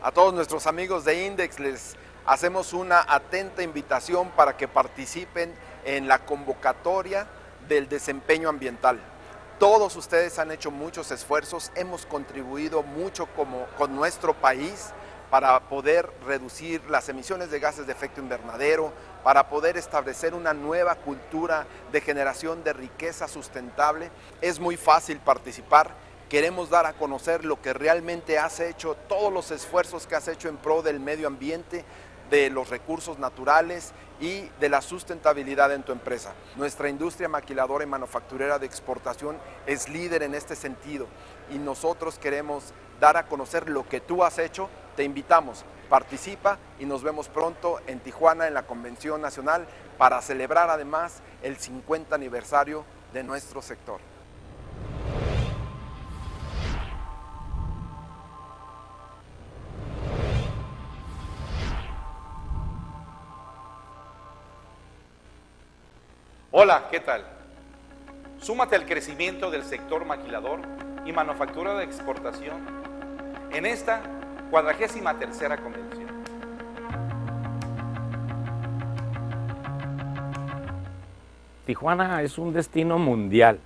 A todos nuestros amigos de INDEX les hacemos una atenta invitación para que participen en la convocatoria del desempeño ambiental. Todos ustedes han hecho muchos esfuerzos, hemos contribuido mucho con nuestro país para poder reducir las emisiones de gases de efecto invernadero, para poder establecer una nueva cultura de generación de riqueza sustentable. Es muy fácil participar. Queremos dar a conocer lo que realmente has hecho, todos los esfuerzos que has hecho en pro del medio ambiente, de los recursos naturales y de la sustentabilidad en tu empresa. Nuestra industria maquiladora y manufacturera de exportación es líder en este sentido y nosotros queremos dar a conocer lo que tú has hecho. Te invitamos, participa y nos vemos pronto en Tijuana en la Convención Nacional para celebrar además el 50 aniversario de nuestro sector. Hola, ¿qué tal? Súmate al crecimiento del sector maquilador y manufactura de exportación en esta 43ª convención. Tijuana es un destino mundial.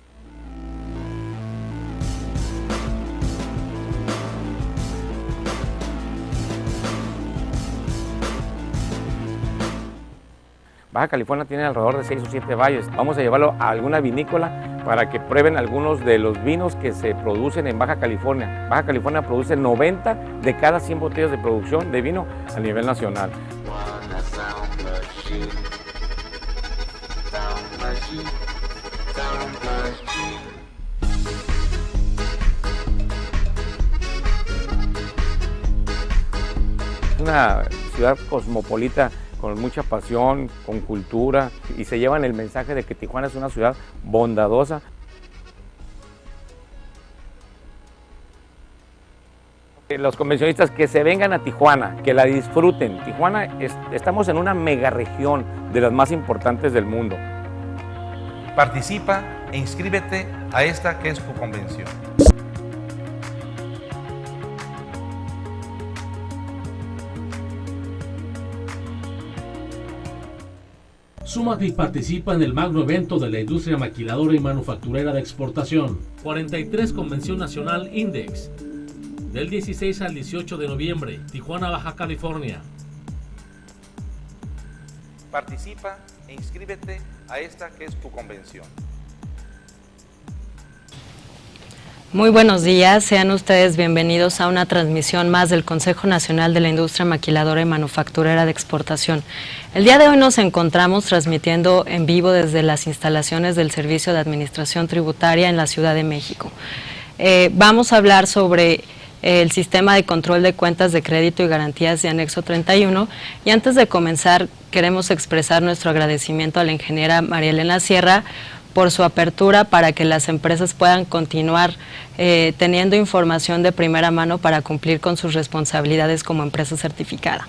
Baja California tiene alrededor de 6 o 7 valles. Vamos a llevarlo a alguna vinícola para que prueben algunos de los vinos que se producen en Baja California. Baja California produce 90 de cada 100 botellas de producción de vino a nivel nacional. Es una ciudad cosmopolita con mucha pasión, con cultura, y se llevan el mensaje de que Tijuana es una ciudad bondadosa. Los convencionistas que se vengan a Tijuana, que la disfruten. Tijuana, estamos en una mega región de las más importantes del mundo. Participa e inscríbete a esta que es tu convención. Súmate y participa en el magno evento de la industria maquiladora y manufacturera de exportación. 43 Convención Nacional INDEX. Del 16 al 18 de noviembre, Tijuana, Baja California. Participa e inscríbete a esta que es tu convención. Muy buenos días, sean ustedes bienvenidos a una transmisión más del Consejo Nacional de la Industria Maquiladora y Manufacturera de Exportación. El día de hoy nos encontramos transmitiendo en vivo desde las instalaciones del Servicio de Administración Tributaria en la Ciudad de México. Vamos a hablar sobre el sistema de control de cuentas de crédito y garantías de anexo 31, y antes de comenzar queremos expresar nuestro agradecimiento a la ingeniera María Elena Sierra por su apertura para que las empresas puedan continuar teniendo información de primera mano para cumplir con sus responsabilidades como empresa certificada.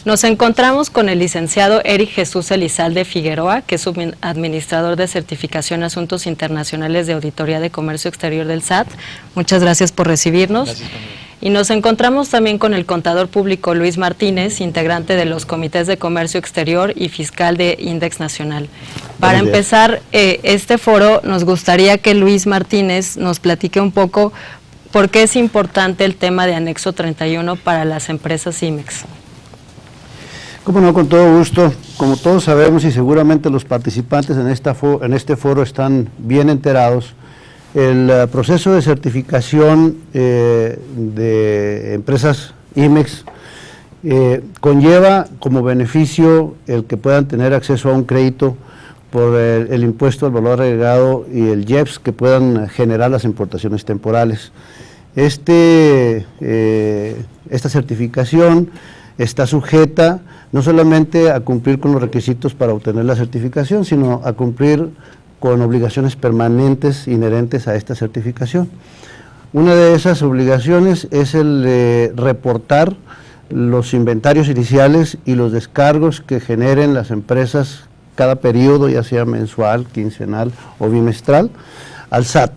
Nos encontramos con el licenciado Eric Jesús Elizalde Figueroa, que es subadministrador de certificación Asuntos Internacionales de Auditoría de Comercio Exterior del SAT. Muchas gracias por recibirnos. Gracias también. Y nos encontramos también con el contador público Luis Martínez, integrante de los comités de comercio exterior y fiscal de INDEX Nacional. Para empezar este foro, nos gustaría que Luis Martínez nos platique un poco por qué es importante el tema de anexo 31 para las empresas IMEX. Cómo no, con todo gusto. Como todos sabemos y seguramente los participantes en este foro están bien enterados, el proceso de certificación de empresas IMEX conlleva como beneficio el que puedan tener acceso a un crédito por el impuesto al valor agregado y el IEPS que puedan generar las importaciones temporales. Esta certificación está sujeta no solamente a cumplir con los requisitos para obtener la certificación, sino a cumplir con obligaciones permanentes inherentes a esta certificación. Una de esas obligaciones es el de reportar los inventarios iniciales y los descargos que generen las empresas cada periodo, ya sea mensual, quincenal o bimestral, al SAT.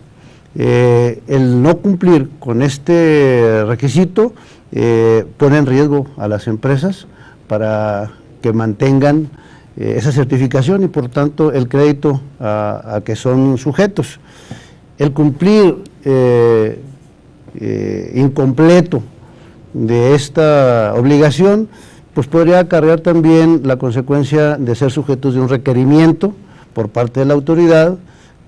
El no cumplir con este requisito pone en riesgo a las empresas para que mantengan esa certificación y por tanto el crédito a que son sujetos. El cumplir incompleto de esta obligación, pues podría acarrear también la consecuencia de ser sujetos de un requerimiento por parte de la autoridad,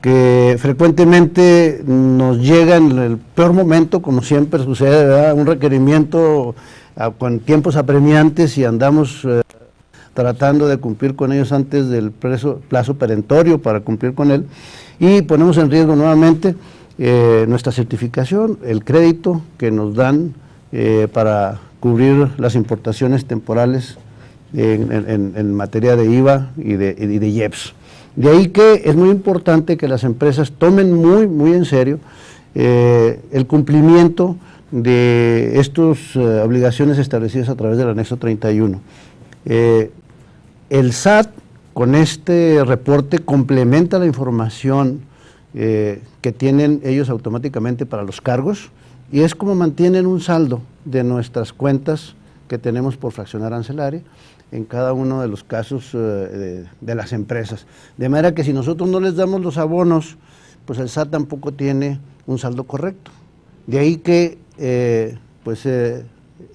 que frecuentemente nos llega en el peor momento, como siempre sucede, ¿verdad? Un requerimiento con tiempos apremiantes y andamos tratando de cumplir con ellos antes del plazo perentorio para cumplir con él, y ponemos en riesgo nuevamente nuestra certificación, el crédito que nos dan para cubrir las importaciones temporales en materia de IVA y de IEPS. De ahí que es muy importante que las empresas tomen muy en serio el cumplimiento de estas obligaciones establecidas a través del anexo 31. El SAT con este reporte complementa la información que tienen ellos automáticamente para los cargos, y es como mantienen un saldo de nuestras cuentas que tenemos por fracción arancelaria en cada uno de los casos de las empresas. De manera que si nosotros no les damos los abonos, pues el SAT tampoco tiene un saldo correcto. De ahí que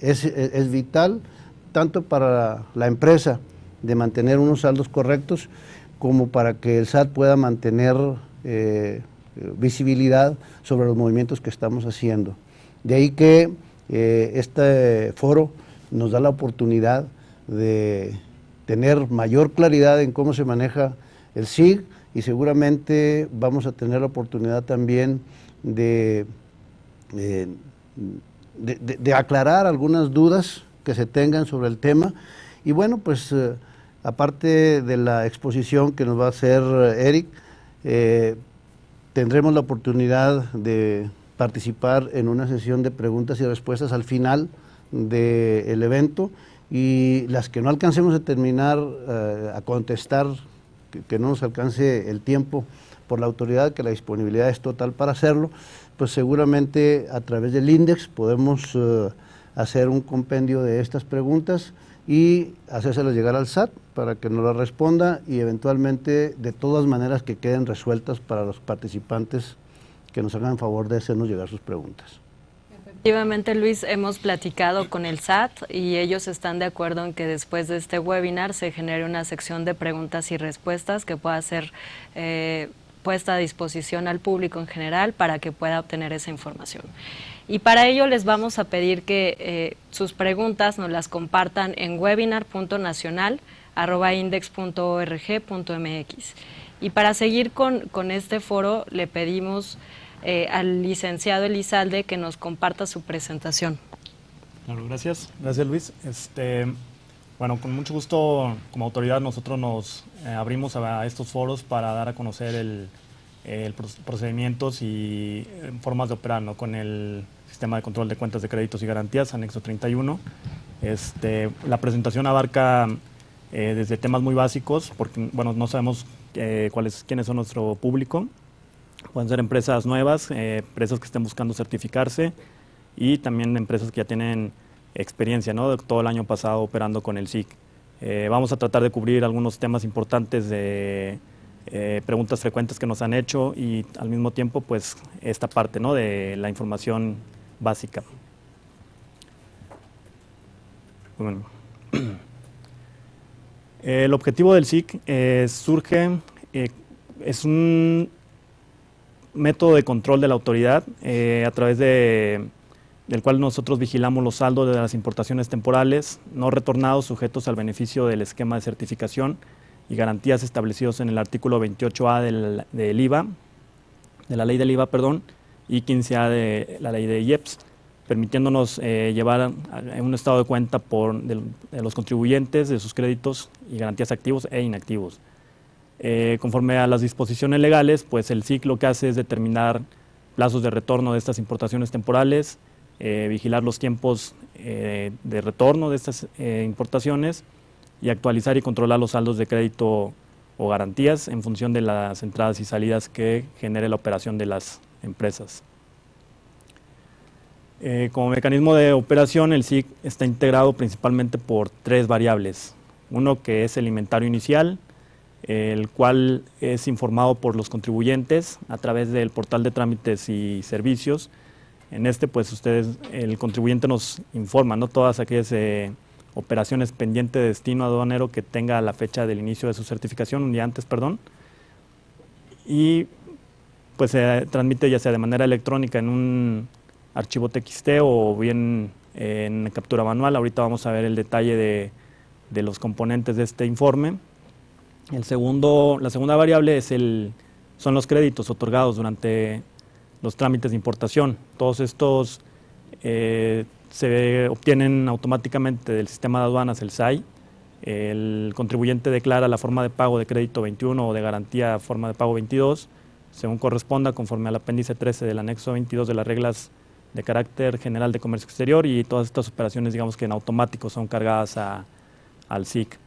es vital tanto para la empresa de mantener unos saldos correctos como para que el SAT pueda mantener visibilidad sobre los movimientos que estamos haciendo. De ahí que este foro nos da la oportunidad de tener mayor claridad en cómo se maneja el SIG, y seguramente vamos a tener la oportunidad también de aclarar algunas dudas que se tengan sobre el tema. Y bueno, pues aparte de la exposición que nos va a hacer Eric, tendremos la oportunidad de participar en una sesión de preguntas y respuestas al final del evento, y las que no alcancemos a terminar a contestar, que no nos alcance el tiempo por la autoridad, que la disponibilidad es total para hacerlo, pues seguramente a través del INDEX podemos hacer un compendio de estas preguntas y hacérselas llegar al SAT para que nos las responda, y eventualmente de todas maneras que queden resueltas para los participantes que nos hagan favor de hacernos llegar sus preguntas. Efectivamente, Luis, hemos platicado con el SAT y ellos están de acuerdo en que después de este webinar se genere una sección de preguntas y respuestas que pueda ser puesta a disposición al público en general para que pueda obtener esa información. Y para ello les vamos a pedir que sus preguntas nos las compartan en webinar.nacional@index.org.mx. Y para seguir con este foro le pedimos al licenciado Elizalde que nos comparta su presentación. Claro, gracias. Gracias, Luis. Bueno, con mucho gusto, como autoridad, nosotros nos abrimos a estos foros para dar a conocer procedimientos y formas de operar, ¿no?, con el Sistema de Control de Cuentas de Créditos y Garantías, anexo 31. La presentación abarca desde temas muy básicos, porque bueno, no sabemos quiénes son nuestro público. Pueden ser empresas nuevas, empresas que estén buscando certificarse, y también empresas que ya tienen experiencia, ¿no?, de todo el año pasado operando con el SIC. Vamos a tratar de cubrir algunos temas importantes de preguntas frecuentes que nos han hecho, y al mismo tiempo pues esta parte, ¿no?, de la información básica. Bueno. El objetivo del SIC surge, es un método de control de la autoridad a través del cual nosotros vigilamos los saldos de las importaciones temporales no retornados sujetos al beneficio del esquema de certificación y garantías establecidos en el artículo 28A del IVA, de la ley del IVA, y 15A de la ley de IEPS, permitiéndonos llevar un estado de cuenta de los contribuyentes, de sus créditos y garantías activos e inactivos. Conforme a las disposiciones legales, pues el SIC lo que hace es determinar plazos de retorno de estas importaciones temporales, vigilar los tiempos de retorno de estas importaciones y actualizar y controlar los saldos de crédito o garantías en función de las entradas y salidas que genere la operación de las empresas. Como mecanismo de operación, el SIC está integrado principalmente por 3 variables. Uno que es el inventario inicial, el cual es informado por los contribuyentes a través del portal de trámites y servicios. En este, pues el contribuyente nos informa, ¿no?, todas aquellas operaciones pendientes de destino aduanero que tenga la fecha del inicio de su certificación, un día antes, perdón. Y pues se transmite ya sea de manera electrónica en un archivo TXT o bien en captura manual. Ahorita vamos a ver el detalle de los componentes de este informe. La segunda variable son los créditos otorgados durante los trámites de importación. Todos estos se obtienen automáticamente del sistema de aduanas, el SAI. El contribuyente declara la forma de pago de crédito 21 o de garantía forma de pago 22, según corresponda, conforme al apéndice 13 del anexo 22 de las reglas de carácter general de comercio exterior, y todas estas operaciones, digamos que en automático, son cargadas al SIC.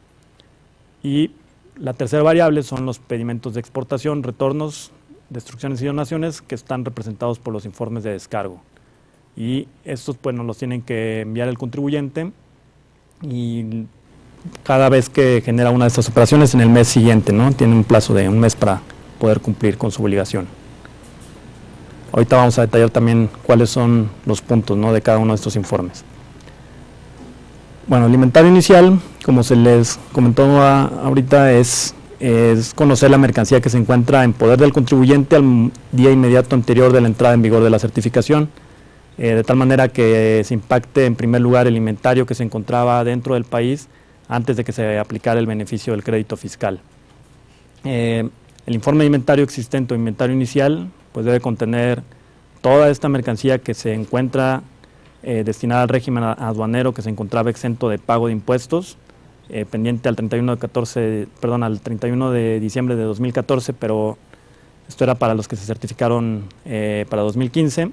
Y la tercera variable son los pedimentos de exportación, retornos, destrucciones y donaciones, que están representados por los informes de descargo. Y estos pues nos los tienen que enviar el contribuyente, y cada vez que genera una de estas operaciones en el mes siguiente, ¿no? Tiene un plazo de un mes para poder cumplir con su obligación. Ahorita vamos a detallar también cuáles son los puntos, ¿no?, de cada uno de estos informes. Bueno, el inventario inicial, como se les comentó ahorita, es conocer la mercancía que se encuentra en poder del contribuyente al día inmediato anterior de la entrada en vigor de la certificación, de tal manera que se impacte en primer lugar el inventario que se encontraba dentro del país antes de que se aplicara el beneficio del crédito fiscal. El informe de inventario existente o inventario inicial pues debe contener toda esta mercancía que se encuentra destinada al régimen aduanero, que se encontraba exento de pago de impuestos, pendiente al 31 de diciembre de 2014, pero esto era para los que se certificaron para 2015.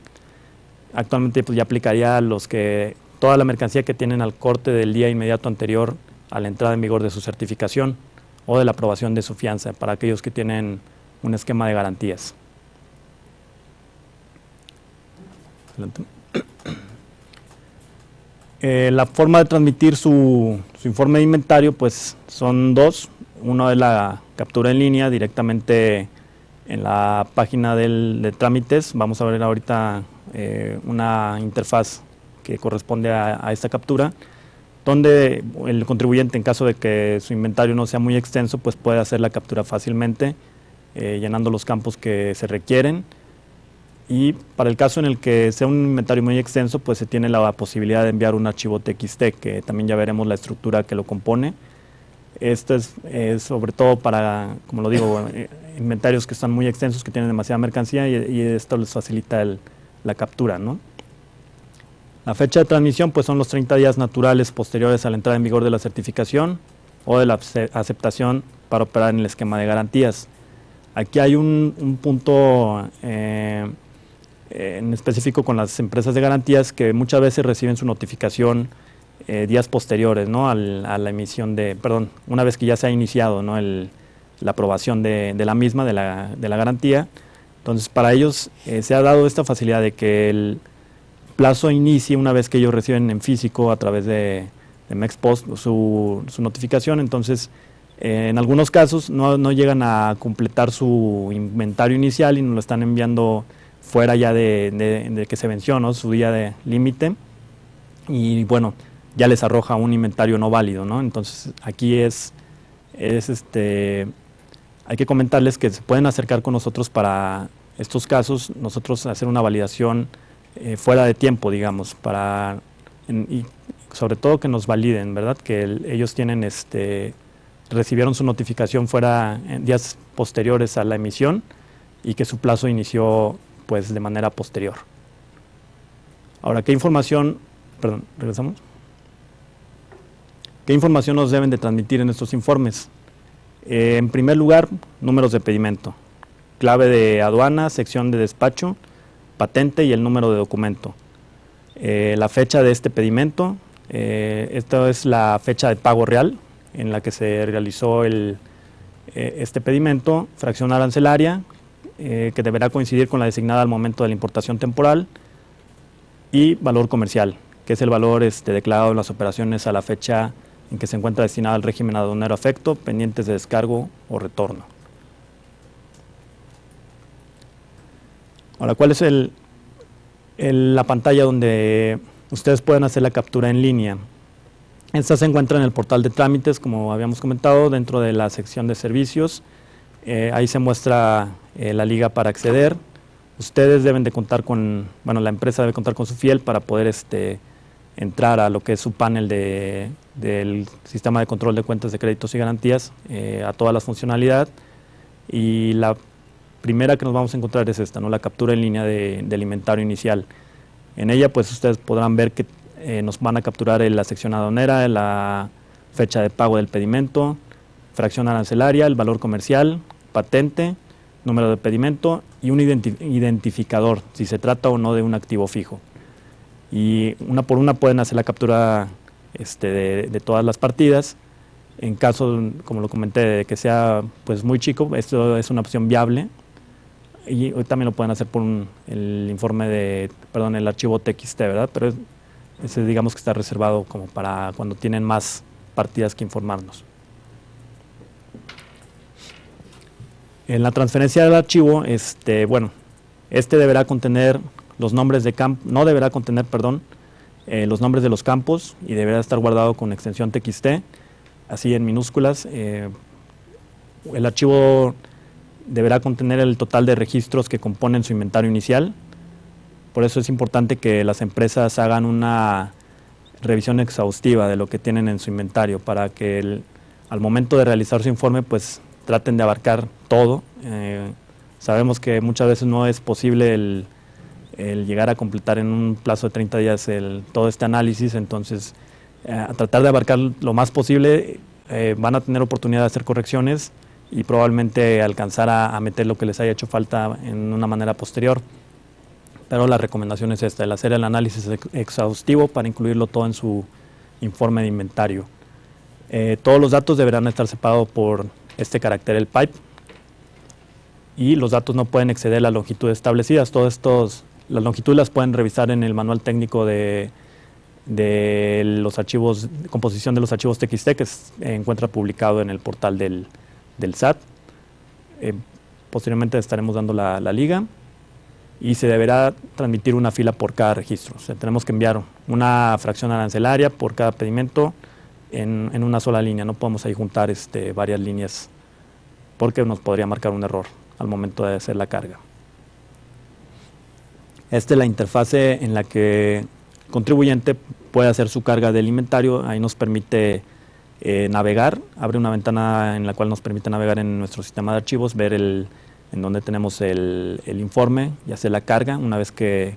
Actualmente pues ya aplicaría toda la mercancía que tienen al corte del día inmediato anterior a la entrada en vigor de su certificación o de la aprobación de su fianza, para aquellos que tienen un esquema de garantías. La forma de transmitir su informe de inventario pues son 2. Uno es la captura en línea directamente en la página de trámites. Vamos a ver ahorita una interfaz que corresponde a esta captura, donde el contribuyente, en caso de que su inventario no sea muy extenso, pues puede hacer la captura fácilmente, llenando los campos que se requieren. Y para el caso en el que sea un inventario muy extenso, pues se tiene la posibilidad de enviar un archivo TXT, que también ya veremos la estructura que lo compone. Esto es sobre todo para, como lo digo, inventarios que están muy extensos, que tienen demasiada mercancía, y esto les facilita la captura, ¿no? La fecha de transmisión pues son los 30 días naturales posteriores a la entrada en vigor de la certificación o de la aceptación para operar en el esquema de garantías. Aquí hay un punto en específico con las empresas de garantías, que muchas veces reciben su notificación días posteriores, ¿no?, a la emisión una vez que ya se ha iniciado, ¿no?, la aprobación de la misma, de la garantía. Entonces, para ellos se ha dado esta facilidad de que el plazo inicie una vez que ellos reciben en físico a través de MEXPOST su notificación. Entonces, en algunos casos no llegan a completar su inventario inicial y nos lo están enviando fuera ya de que se venció, ¿no?, su día de límite, y bueno, ya les arroja un inventario no válido, ¿no? Entonces aquí hay que comentarles que se pueden acercar con nosotros para estos casos, nosotros hacer una validación fuera de tiempo, digamos, y sobre todo que nos validen, ¿verdad?, que ellos recibieron su notificación fuera en días posteriores a la emisión y que su plazo inició pues de manera posterior. Ahora, ¿qué información nos deben de transmitir en estos informes? En primer lugar, números de pedimento, clave de aduana, sección de despacho, patente y el número de documento. La fecha de este pedimento, esta es la fecha de pago real en la que se realizó este pedimento, fracción arancelaria, que deberá coincidir con la designada al momento de la importación temporal, y valor comercial, que es el valor declarado en las operaciones a la fecha en que se encuentra destinado al régimen aduanero afecto, pendientes de descargo o retorno. Ahora, ¿cuál es la pantalla donde ustedes pueden hacer la captura en línea? Esta se encuentra en el portal de trámites, como habíamos comentado, dentro de la sección de servicios. Ahí se muestra la liga para acceder. Ustedes deben de contar con, la empresa debe contar con su fiel para poder entrar a lo que es su panel del sistema de control de cuentas de créditos y garantías, a todas las funcionalidades. Y la primera que nos vamos a encontrar es esta, ¿no? La captura en línea del inventario inicial. En ella pues ustedes podrán ver que nos van a capturar la sección aduanera, la fecha de pago del pedimento, fracción arancelaria, el valor comercial, patente, número de pedimento y un identificador, si se trata o no de un activo fijo. Y una por una pueden hacer la captura de todas las partidas. En caso, como lo comenté, de que sea pues muy chico, esto es una opción viable. Y hoy también lo pueden hacer por el archivo TXT, ¿verdad? Pero ese digamos que está reservado como para cuando tienen más partidas que informarnos. En la transferencia del archivo, deberá contener los nombres de no deberá contener, los nombres de los campos y deberá estar guardado con extensión TXT, así en minúsculas. El archivo deberá contener el total de registros que componen su inventario inicial. Por eso es importante que las empresas hagan una revisión exhaustiva de lo que tienen en su inventario para que al momento de realizar su informe pues traten de abarcar todo. Sabemos que muchas veces no es posible el llegar a completar en un plazo de 30 días todo este análisis, entonces a tratar de abarcar lo más posible. Van a tener oportunidad de hacer correcciones y probablemente alcanzar a meter lo que les haya hecho falta en una manera posterior. Pero la recomendación es esta, el hacer el análisis exhaustivo para incluirlo todo en su informe de inventario. Todos los datos deberán estar separados por este carácter, el pipe, y los datos no pueden exceder las longitudes establecidas. Las longitudes las pueden revisar en el manual técnico de los archivos, composición de los archivos TXT, que se encuentra publicado en el portal del SAT. Posteriormente estaremos dando la liga y se deberá transmitir una fila por cada registro. O sea, tenemos que enviar una fracción arancelaria por cada pedimento en una sola línea. No podemos ahí juntar varias líneas porque nos podría marcar un error al momento de hacer la carga. Esta es la interfase en la que el contribuyente puede hacer su carga del inventario. Ahí nos permite navegar, abre una ventana en la cual nos permite navegar en nuestro sistema de archivos, ver en donde tenemos el informe y hacer la carga. Una vez que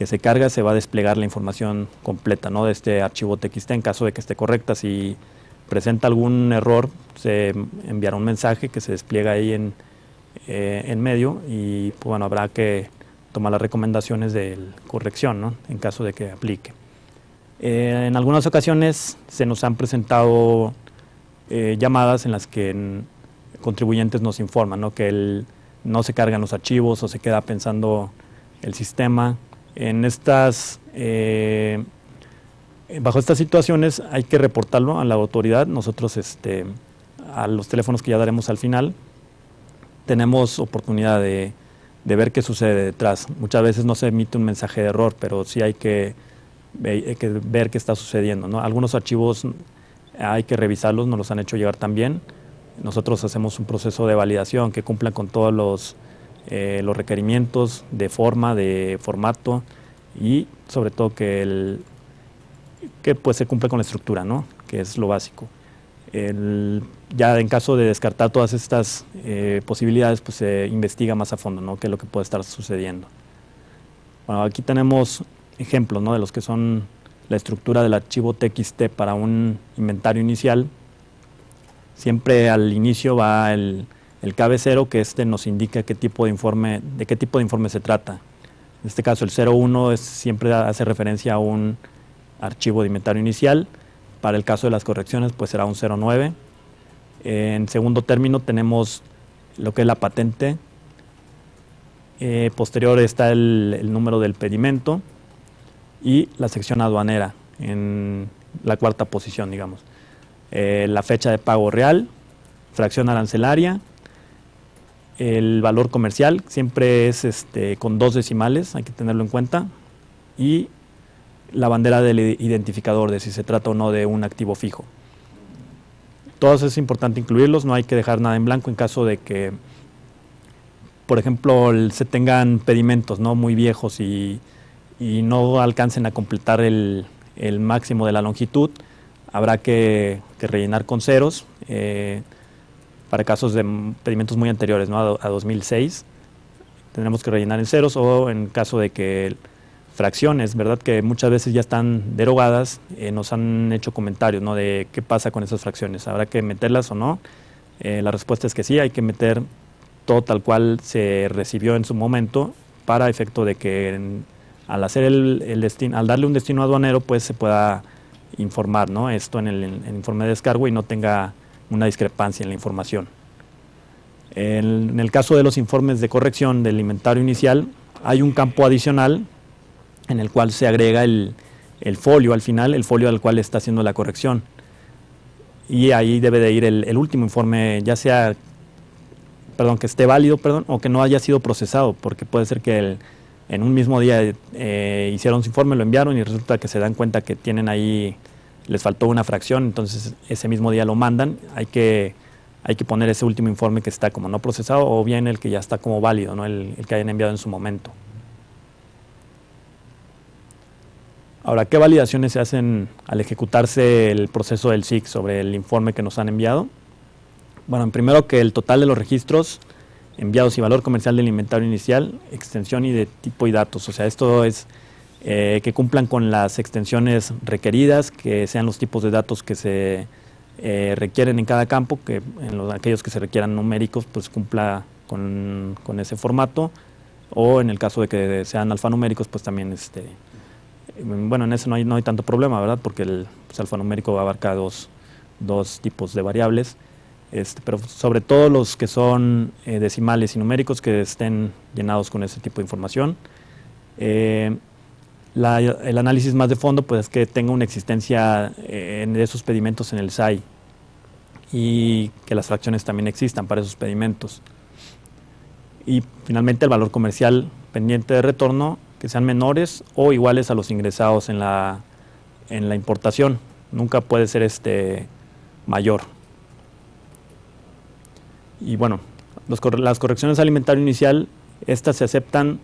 se carga, se va a desplegar la información completa, ¿no?, de este archivo TXT. En caso de que esté correcta, si presenta algún error, se enviará un mensaje que se despliega ahí en medio y pues, bueno, habrá que tomar las recomendaciones de corrección, ¿no?, en caso de que aplique. En algunas ocasiones se nos han presentado llamadas en las que contribuyentes nos informan, ¿no?, que no se cargan los archivos o se queda pensando el sistema. Bajo estas situaciones hay que reportarlo a la autoridad. Nosotros a los teléfonos que ya daremos al final tenemos oportunidad de ver qué sucede detrás. Muchas veces no se emite un mensaje de error, pero sí hay que ver qué está sucediendo, ¿no? Algunos archivos hay que revisarlos, nos los han hecho llegar también. Nosotros hacemos un proceso de validación que cumpla con todos los requerimientos de forma, de formato y sobre todo que pues se cumpla con la estructura, ¿no?, que es lo básico. Ya en caso de descartar todas estas posibilidades, pues se investiga más a fondo, ¿no?, qué es lo que puede estar sucediendo. Bueno, aquí tenemos ejemplos, ¿no?, de los que son la estructura del archivo TXT para un inventario inicial. Siempre al inicio va el cabecero, que nos indica de qué tipo de informe se trata. En este caso el 01 siempre hace referencia a un archivo de inventario inicial. Para el caso de las correcciones pues será un 09. En segundo término tenemos lo que es la patente. Posterior está el número del pedimento. y la sección aduanera en la cuarta posición, digamos. La fecha de pago real, fracción arancelaria, el valor comercial, siempre es con 2 decimales, hay que tenerlo en cuenta, y la bandera del identificador de si se trata o no de un activo fijo. Todos es importante incluirlos, no hay que dejar nada en blanco en caso de que, por ejemplo, se tengan pedimentos, ¿no?, muy viejos y no alcancen a completar el máximo de la longitud. Habrá que rellenar con ceros para casos de pedimentos muy anteriores, ¿no?, a 2006. Tendremos que rellenar en ceros, o en caso de que fracciones, ¿verdad?, que muchas veces ya están derogadas, nos han hecho comentarios, ¿no?, de qué pasa con esas fracciones. ¿Habrá que meterlas o no? La respuesta es que sí, hay que meter todo tal cual se recibió en su momento, para efecto de que al hacer al darle un destino aduanero, pues se pueda informar, ¿no?, esto en el informe de descargo y no tenga una discrepancia en la información. En el caso de los informes de corrección del inventario inicial, hay un campo adicional en el cual se agrega el folio al final, el folio al cual está haciendo la corrección. Y ahí debe de ir el último informe, ya sea, que esté válido, o que no haya sido procesado, porque puede ser que en un mismo día hicieron su informe, lo enviaron y resulta que se dan cuenta que tienen ahí, les faltó una fracción, entonces ese mismo día lo mandan. Hay que poner ese último informe que está como no procesado, o bien el que ya está como válido, ¿no?, el que hayan enviado en su momento. Ahora, ¿qué validaciones se hacen al ejecutarse el proceso del SIC sobre el informe que nos han enviado? Bueno, primero que el total de los registros enviados y valor comercial del inventario inicial, extensión y de tipo y datos. O sea, esto es que cumplan con las extensiones requeridas, que sean los tipos de datos que se requieren en cada campo, que aquellos que se requieran numéricos, pues cumpla con ese formato, o en el caso de que sean alfanuméricos, pues también bueno, en eso no hay tanto problema, ¿verdad?, porque el alfanumérico abarca dos tipos de variables, pero sobre todo los que son decimales y numéricos, que estén llenados con ese tipo de información. El análisis más de fondo, pues, es que tenga una existencia de esos pedimentos en el SAI, y que las fracciones también existan para esos pedimentos. Y finalmente el valor comercial pendiente de retorno, que sean menores o iguales a los ingresados en la importación. Nunca puede ser mayor. Y bueno, las correcciones al inventario inicial, estas se aceptan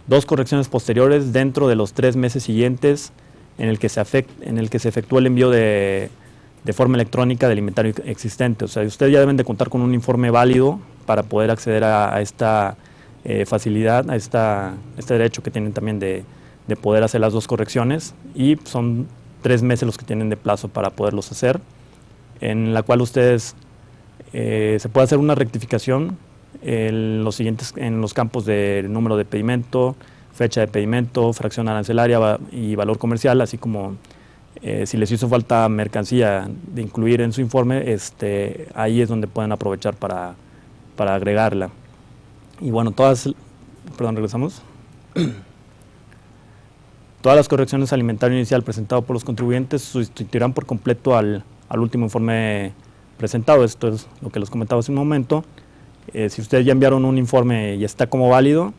2 correcciones posteriores dentro de los 3 meses siguientes en el que se efectúa el envío de forma electrónica del inventario existente. O sea, ustedes ya deben de contar con un informe válido para poder acceder a esta facilidad, a este derecho que tienen también de poder hacer las 2 correcciones, y son 3 meses los que tienen de plazo para poderlos hacer, en la cual ustedes se puede hacer una rectificación en los campos de número de pedimento, fecha de pedimento, fracción arancelaria y valor comercial, así como si les hizo falta mercancía de incluir en su informe, ahí es donde pueden aprovechar para agregarla. Y bueno, regresamos. Todas las correcciones al inventario inicial presentado por los contribuyentes sustituirán por completo al último informe presentado. Esto es lo que les comentaba hace un momento. Si ustedes ya enviaron un informe y está como válido,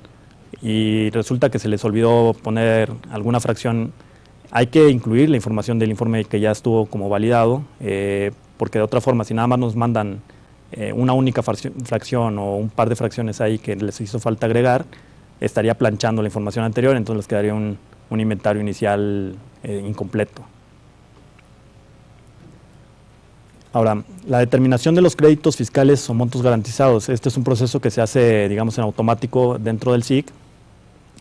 y resulta que se les olvidó poner alguna fracción, hay que incluir la información del informe que ya estuvo como validado, porque de otra forma, si nada más nos mandan una única fracción o un par de fracciones ahí que les hizo falta agregar, estaría planchando la información anterior, entonces les quedaría un inventario inicial incompleto. Ahora, la determinación de los créditos fiscales o montos garantizados. Este es un proceso que se hace, digamos, en automático dentro del SIC.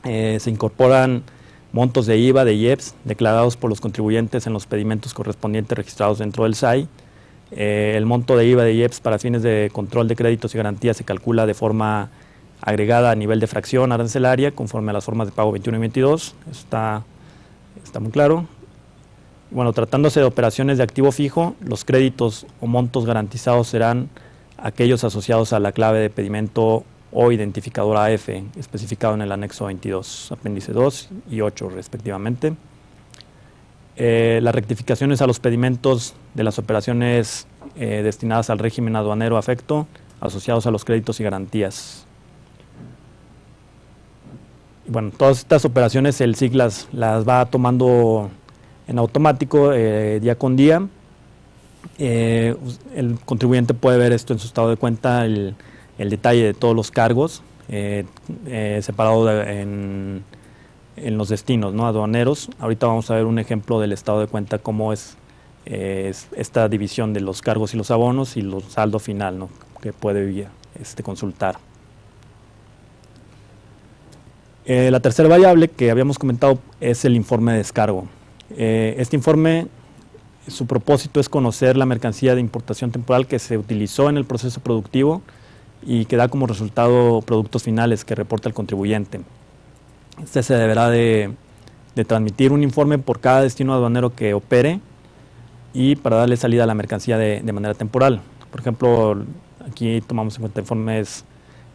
Se incorporan montos de IVA, de IEPS, declarados por los contribuyentes en los pedimentos correspondientes registrados dentro del SAI. El monto de IVA de IEPS para fines de control de créditos y garantías se calcula de forma agregada a nivel de fracción arancelaria, conforme a las formas de pago 21 y 22. Eso está muy claro. Bueno, tratándose de operaciones de activo fijo, los créditos o montos garantizados serán aquellos asociados a la clave de pedimento o identificador AF, especificado en el anexo 22, apéndice 2 y 8 respectivamente. Las rectificaciones a los pedimentos de las operaciones destinadas al régimen aduanero afecto, asociados a los créditos y garantías. Y bueno, todas estas operaciones el SIC las va tomando en automático día con día. El contribuyente puede ver esto en su estado de cuenta, el detalle de todos los cargos, separado en los destinos, ¿no?, aduaneros. Ahorita vamos a ver un ejemplo del estado de cuenta, cómo es esta división de los cargos y los abonos y el saldo final, ¿no?, que puede consultar. La tercera variable que habíamos comentado es el informe de descargo. Este informe, su propósito es conocer la mercancía de importación temporal que se utilizó en el proceso productivo y que da como resultado productos finales que reporta el contribuyente. Este se deberá de transmitir un informe por cada destino aduanero que opere y para darle salida a la mercancía de manera temporal. Por ejemplo, aquí tomamos en cuenta informes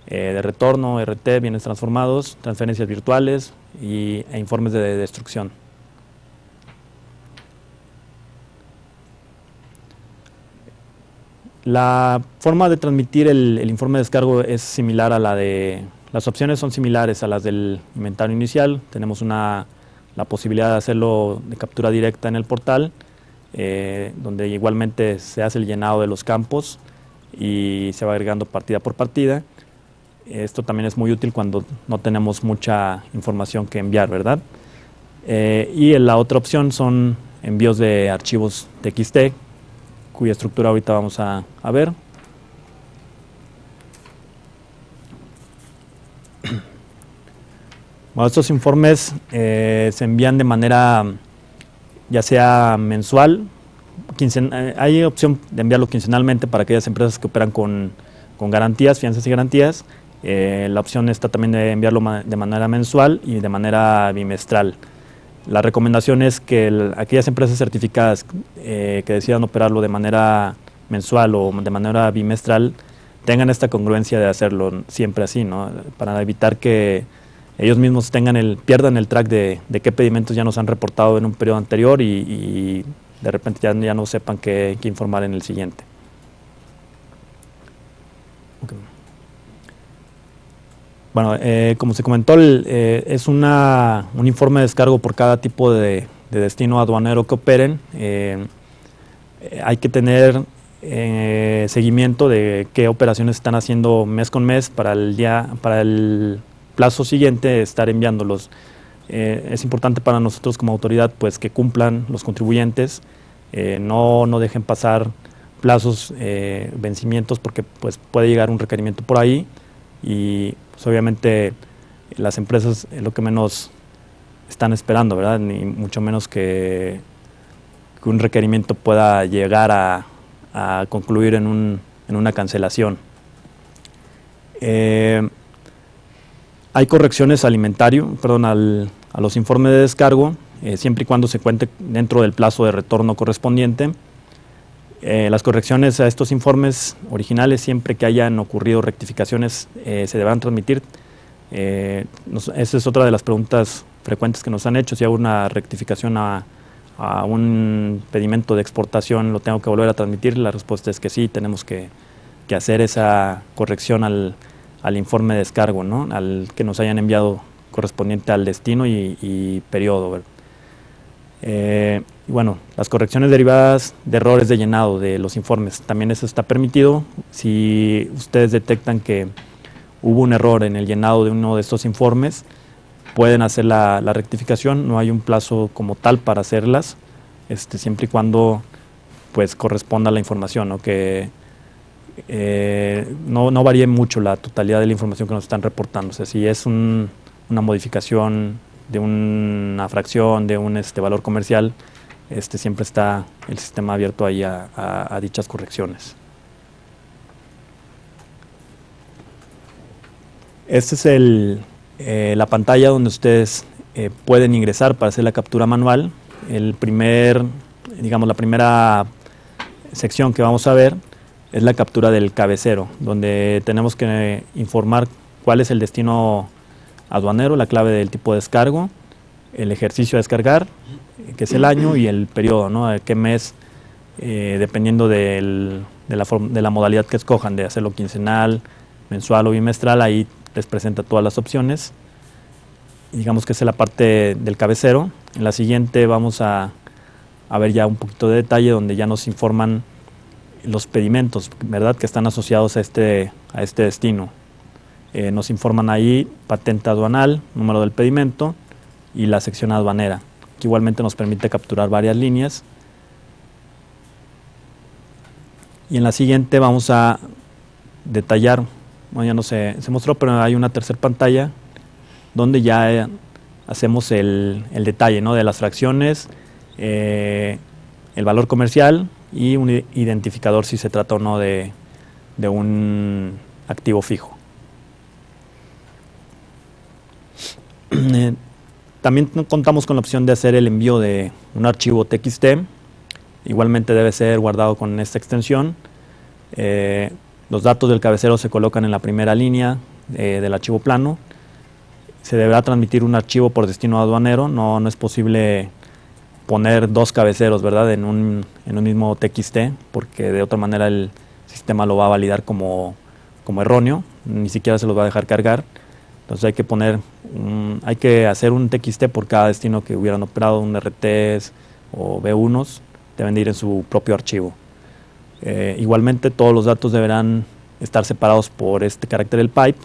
de retorno, RT, bienes transformados, transferencias virtuales e informes de destrucción. La forma de transmitir el informe de descargo es similar a la de... Las opciones son similares a las del inventario inicial. Tenemos la posibilidad de hacerlo de captura directa en el portal, donde igualmente se hace el llenado de los campos y se va agregando partida por partida. Esto también es muy útil cuando no tenemos mucha información que enviar, ¿verdad? Y la otra opción son envíos de archivos TXT, cuya estructura ahorita vamos a ver. Bueno, estos informes se envían de manera ya sea mensual, hay opción de enviarlo quincenalmente para aquellas empresas que operan con garantías, fianzas y garantías. La opción está también de enviarlo de manera mensual y de manera bimestral. La recomendación es que aquellas empresas certificadas que decidan operarlo de manera mensual o de manera bimestral tengan esta congruencia de hacerlo siempre así, ¿no?, para evitar que ellos mismos pierdan el track de qué pedimentos ya nos han reportado en un periodo anterior y de repente ya no sepan qué informar en el siguiente. Okay. Bueno, como se comentó, es un informe de descargo por cada tipo de destino aduanero que operen. Hay que tener seguimiento de qué operaciones están haciendo mes con mes para el plazo siguiente estar enviándolos. Es importante para nosotros como autoridad pues que cumplan los contribuyentes, no dejen pasar plazos, vencimientos, porque pues puede llegar un requerimiento por ahí y pues, obviamente las empresas es lo que menos están esperando, ¿verdad? Ni mucho menos que un requerimiento pueda llegar a concluir en una cancelación. Hay correcciones a los informes de descargo, siempre y cuando se cuente dentro del plazo de retorno correspondiente. Las correcciones a estos informes originales, siempre que hayan ocurrido rectificaciones, se deberán transmitir. Esa es otra de las preguntas frecuentes que nos han hecho: si hago una rectificación a un pedimento de exportación, ¿lo tengo que volver a transmitir? La respuesta es que sí, tenemos que hacer esa corrección al informe de descargo, ¿no?, al que nos hayan enviado correspondiente al destino y periodo, ¿verdad? Bueno, las correcciones derivadas de errores de llenado de los informes, también eso está permitido. Si ustedes detectan que hubo un error en el llenado de uno de estos informes, pueden hacer la rectificación. No hay un plazo como tal para hacerlas, siempre y cuando pues corresponda a la información, ¿no?, que no varíe mucho la totalidad de la información que nos están reportando. O sea, si es una modificación de una fracción, de un valor comercial, siempre está el sistema abierto ahí a dichas correcciones. Esta es la pantalla donde ustedes pueden ingresar para hacer la captura manual. La primera sección que vamos a ver es la captura del cabecero, donde tenemos que informar cuál es el destino aduanero, la clave del tipo de descargo, el ejercicio a descargar, que es el año, y el periodo, ¿no? De qué mes, dependiendo de la modalidad que escojan, de hacerlo quincenal, mensual o bimestral, ahí les presenta todas las opciones. Digamos que esa es la parte del cabecero. En la siguiente vamos a ver ya un poquito de detalle, donde ya nos informan los pedimentos, ¿verdad?, que están asociados a este destino. Nos informan ahí patente aduanal, número del pedimento y la sección aduanera, que igualmente nos permite capturar varias líneas. Y en la siguiente vamos a detallar, bueno, ya no se mostró, pero hay una tercera pantalla donde ya hacemos el detalle, ¿no?, de las fracciones, el valor comercial y un identificador si se trata o no de un activo fijo. También contamos con la opción de hacer el envío de un archivo TXT. Igualmente debe ser guardado con esta extensión. Los datos del cabecero se colocan en la primera línea del archivo plano. Se deberá transmitir un archivo por destino aduanero. No es posible poner dos cabeceros, ¿verdad?, en un mismo TXT, porque de otra manera el sistema lo va a validar como erróneo, ni siquiera se los va a dejar cargar. Entonces hay que hacer un TXT por cada destino que hubieran operado, un RTs o B1s, deben de ir en su propio archivo. Igualmente todos los datos deberán estar separados por este carácter del pipe.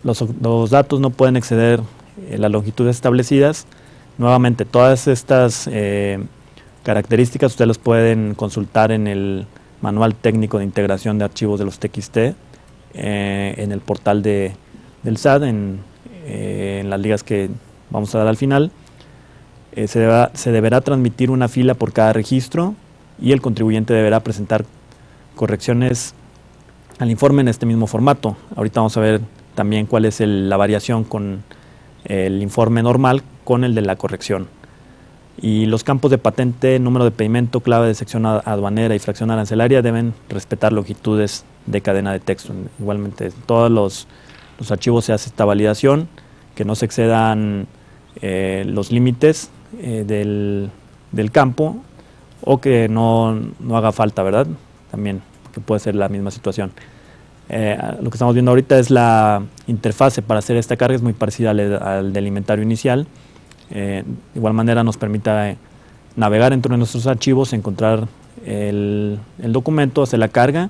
Los datos no pueden exceder las longitudes establecidas. Nuevamente, todas estas características ustedes las pueden consultar en el Manual Técnico de Integración de Archivos de los TXT, en el portal del SAT, en las ligas que vamos a dar al final. Se deberá transmitir una fila por cada registro y el contribuyente deberá presentar correcciones al informe en este mismo formato. Ahorita vamos a ver también cuál es la variación con el informe normal con el de la corrección. Y los campos de patente, número de pedimento, clave de sección aduanera y fracción arancelaria deben respetar longitudes de cadena de texto. Igualmente, todos los archivos se hace esta validación, que no se excedan los límites del campo, o que no haga falta, ¿verdad? También, que puede ser la misma situación. Lo que estamos viendo ahorita es la interfase para hacer esta carga, es muy parecida al del inventario inicial. De igual manera nos permite navegar entre nuestros archivos, encontrar el documento, hacer la carga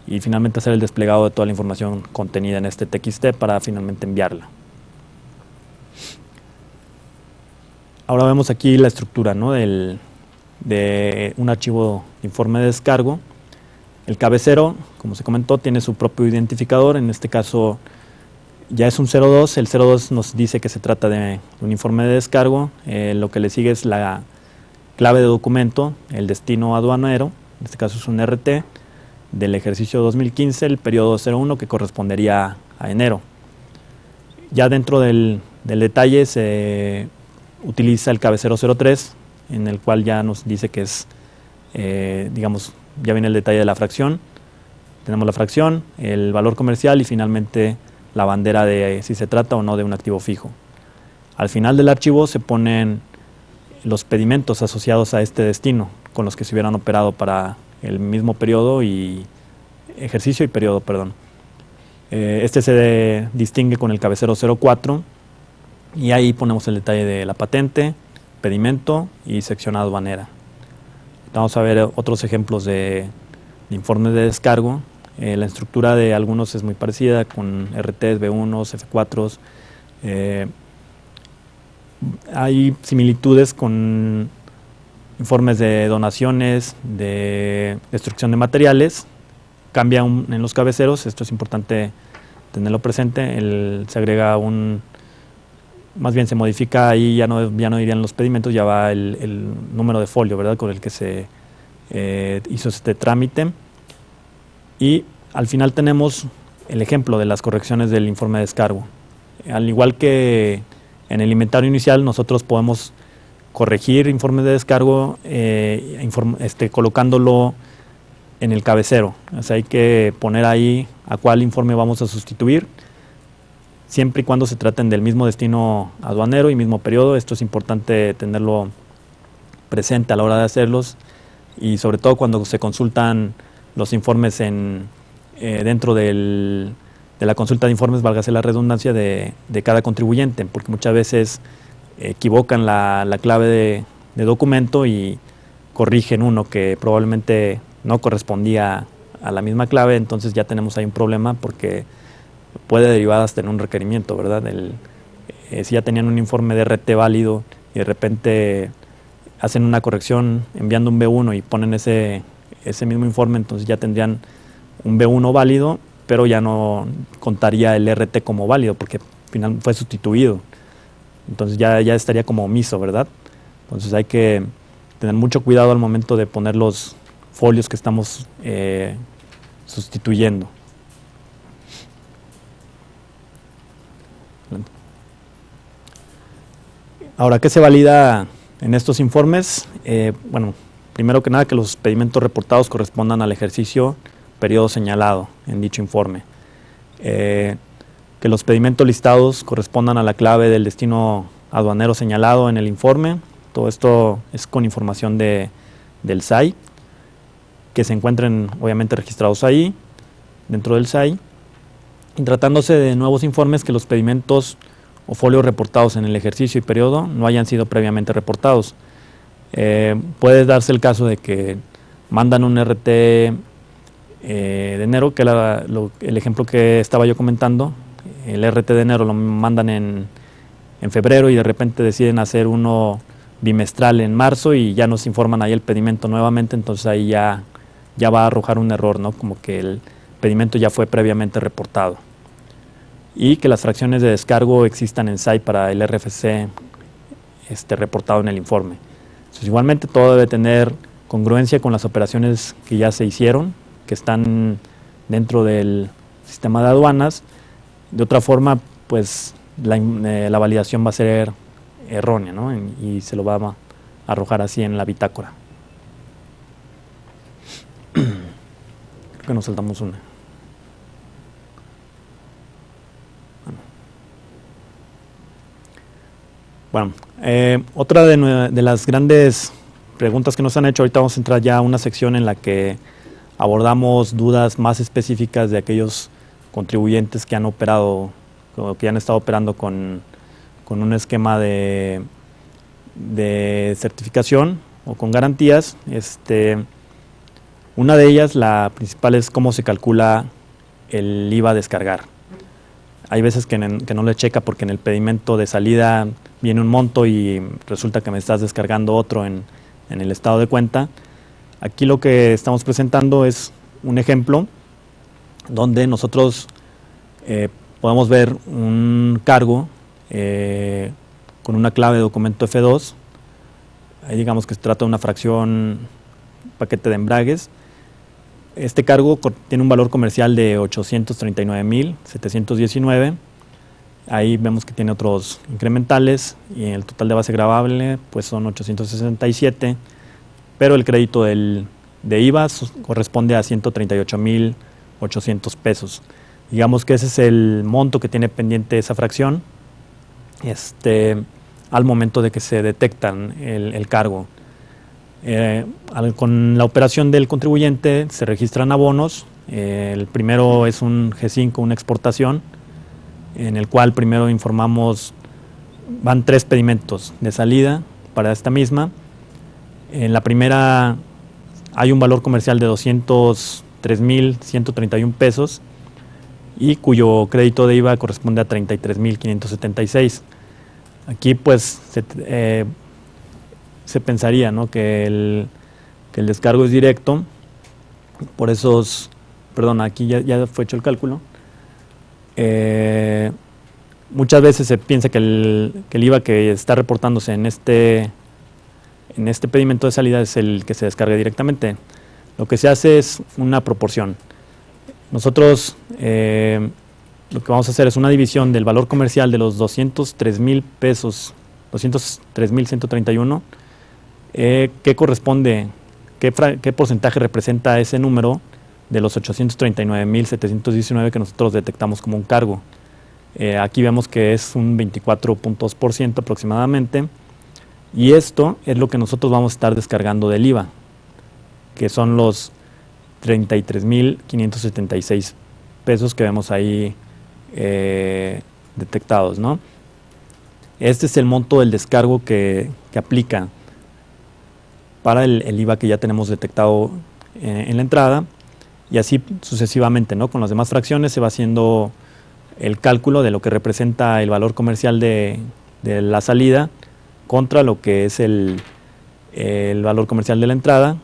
y finalmente hacer el desplegado de toda la información contenida en este TXT para finalmente enviarla. Ahora vemos aquí la estructura, ¿no?, de un archivo de informe de descargo. El cabecero, como se comentó, tiene su propio identificador. En este caso ya es un 02. El 02 nos dice que se trata de un informe de descargo. Lo que le sigue es la clave de documento, el destino aduanero, en este caso es un RT, del ejercicio 2015, el periodo 01, que correspondería a enero. Ya dentro del detalle se utiliza el cabecero 03, en el cual ya nos dice que es, digamos, ya viene el detalle de la fracción. Tenemos la fracción, el valor comercial y finalmente la bandera de si se trata o no de un activo fijo. Al final del archivo se ponen los pedimentos asociados a este destino, con los que se hubieran operado para el mismo periodo y ejercicio y periodo, perdón. Este se distingue con el cabecero 04 y ahí ponemos el detalle de la patente, pedimento y sección aduanera. Vamos a ver otros ejemplos de informes de descargo. La estructura de algunos es muy parecida con RTs, B1s, F4s. Hay similitudes con informes de donaciones, de destrucción de materiales. Cambia en los cabeceros, esto es importante tenerlo presente. Se agrega más bien se modifica ahí, ya no irían los pedimentos, ya va el número de folio, ¿verdad?, con el que se hizo este trámite. Y al final tenemos el ejemplo de las correcciones del informe de descargo. Al igual que en el inventario inicial, nosotros podemos corregir informes de descargo colocándolo en el cabecero. O sea, hay que poner ahí a cuál informe vamos a sustituir. siempre y cuando se traten del mismo destino aduanero y mismo periodo. Esto es importante tenerlo presente a la hora de hacerlos, y sobre todo cuando se consultan los informes dentro de la consulta de informes, válgase la redundancia, de cada contribuyente, porque muchas veces equivocan la clave de documento y corrigen uno que probablemente no correspondía a la misma clave. Entonces ya tenemos ahí un problema, porque puede derivar hasta en un requerimiento, ¿verdad? Si ya tenían un informe de RT válido y de repente hacen una corrección enviando un B1 y ponen ese mismo informe, entonces ya tendrían un B1 válido, pero ya no contaría el RT como válido porque al final fue sustituido. Entonces ya estaría como omiso, ¿verdad? Entonces hay que tener mucho cuidado al momento de poner los folios que estamos sustituyendo. Ahora, ¿qué se valida en estos informes? Bueno, primero que nada, que los pedimentos reportados correspondan al ejercicio periodo señalado en dicho informe. Que los pedimentos listados correspondan a la clave del destino aduanero señalado en el informe. Todo esto es con información del SAI, que se encuentren obviamente registrados ahí, dentro del SAI. Y tratándose de nuevos informes, que los pedimentos o folios reportados en el ejercicio y periodo no hayan sido previamente reportados. Puede darse el caso de que mandan un RT de enero, que era el ejemplo que estaba yo comentando. El RT de enero lo mandan en febrero y de repente deciden hacer uno bimestral en marzo y ya nos informan ahí el pedimento nuevamente, entonces ahí ya va a arrojar un error, ¿no? Como que el pedimento ya fue previamente reportado. Y que las fracciones de descargo existan en SAI para el RFC reportado en el informe. Entonces, igualmente todo debe tener congruencia con las operaciones que ya se hicieron, que están dentro del sistema de aduanas. De otra forma, pues la validación va a ser errónea, ¿no? Y se lo va a arrojar así en la bitácora. Creo que nos saltamos una. Bueno, otra de las grandes preguntas que nos han hecho, ahorita vamos a entrar ya a una sección en la que abordamos dudas más específicas de aquellos contribuyentes que han operado, o que han estado operando con un esquema de certificación o con garantías. Una de ellas, la principal, es cómo se calcula el IVA a descargar. Hay veces que no le checa porque en el pedimento de salida viene un monto y resulta que me estás descargando otro en el estado de cuenta. Aquí lo que estamos presentando es un ejemplo donde nosotros podemos ver un cargo con una clave de documento F2. Ahí digamos que se trata de una fracción paquete de embragues. Este cargo tiene un valor comercial de 839.719. Ahí vemos que tiene otros incrementales y el total de base gravable pues son 867, pero el crédito de IVA corresponde a 138.800 pesos. Digamos que ese es el monto que tiene pendiente esa fracción al momento de que se detectan el cargo. Con la operación del contribuyente se registran abonos. El primero es un G5, una exportación, en el cual primero informamos, van 3 pedimentos de salida para esta misma. En la primera hay un valor comercial de 203.131 pesos y cuyo crédito de IVA corresponde a 33.576. Aquí pues se pensaría, ¿no?, que el descargo es directo por esos, perdón, aquí ya fue hecho el cálculo. Muchas veces se piensa que el IVA que está reportándose en este pedimento de salida es el que se descarga directamente. Lo que se hace es una proporción. Nosotros lo que vamos a hacer es una división del valor comercial de los 203,000 pesos, 203,131, ¿qué corresponde, qué porcentaje representa ese número de los 839,719 que nosotros detectamos como un cargo? Aquí vemos que es un 24.2% aproximadamente, y esto es lo que nosotros vamos a estar descargando del IVA, que son los 33.576 pesos que vemos ahí detectados, ¿no? Este es el monto del descargo que aplica para el IVA que ya tenemos detectado en la entrada, y así sucesivamente, ¿no? Con las demás fracciones se va haciendo el cálculo de lo que representa el valor comercial de la salida contra lo que es el valor comercial de la entrada,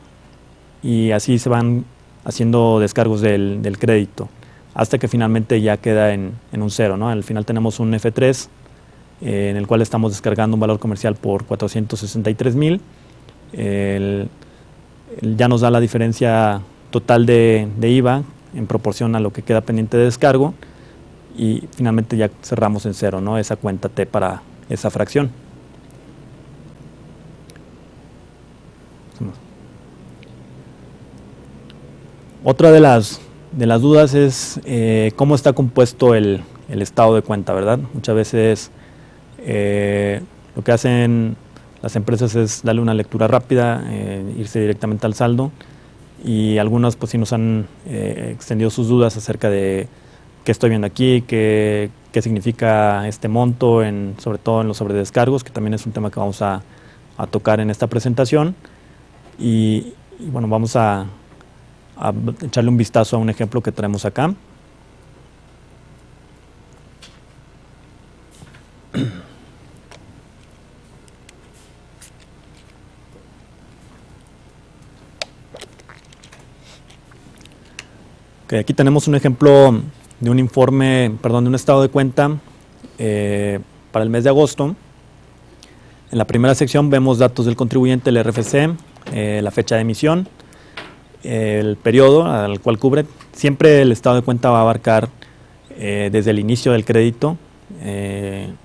y así se van haciendo descargos del crédito hasta que finalmente ya queda en un cero, ¿no? Al final tenemos un F3 en el cual estamos descargando un valor comercial por 463,000. Ya nos da la diferencia total de IVA en proporción a lo que queda pendiente de descargo, y finalmente ya cerramos en cero, ¿no? Esa cuenta T para esa fracción. Otra de las dudas es cómo está compuesto el estado de cuenta, ¿verdad? Muchas veces lo que hacen las empresas es darle una lectura rápida, irse directamente al saldo, y algunas pues sí nos han extendido sus dudas acerca de qué estoy viendo aquí, qué significa este monto, sobre todo en los sobredescargos, que también es un tema que vamos a tocar en esta presentación. Y bueno, vamos a echarle un vistazo a un ejemplo que traemos acá. Okay, aquí tenemos un ejemplo de un informe, de un estado de cuenta para el mes de agosto. En la primera sección vemos datos del contribuyente, el RFC, la fecha de emisión, el periodo al cual cubre. Siempre el estado de cuenta va a abarcar desde el inicio del crédito. En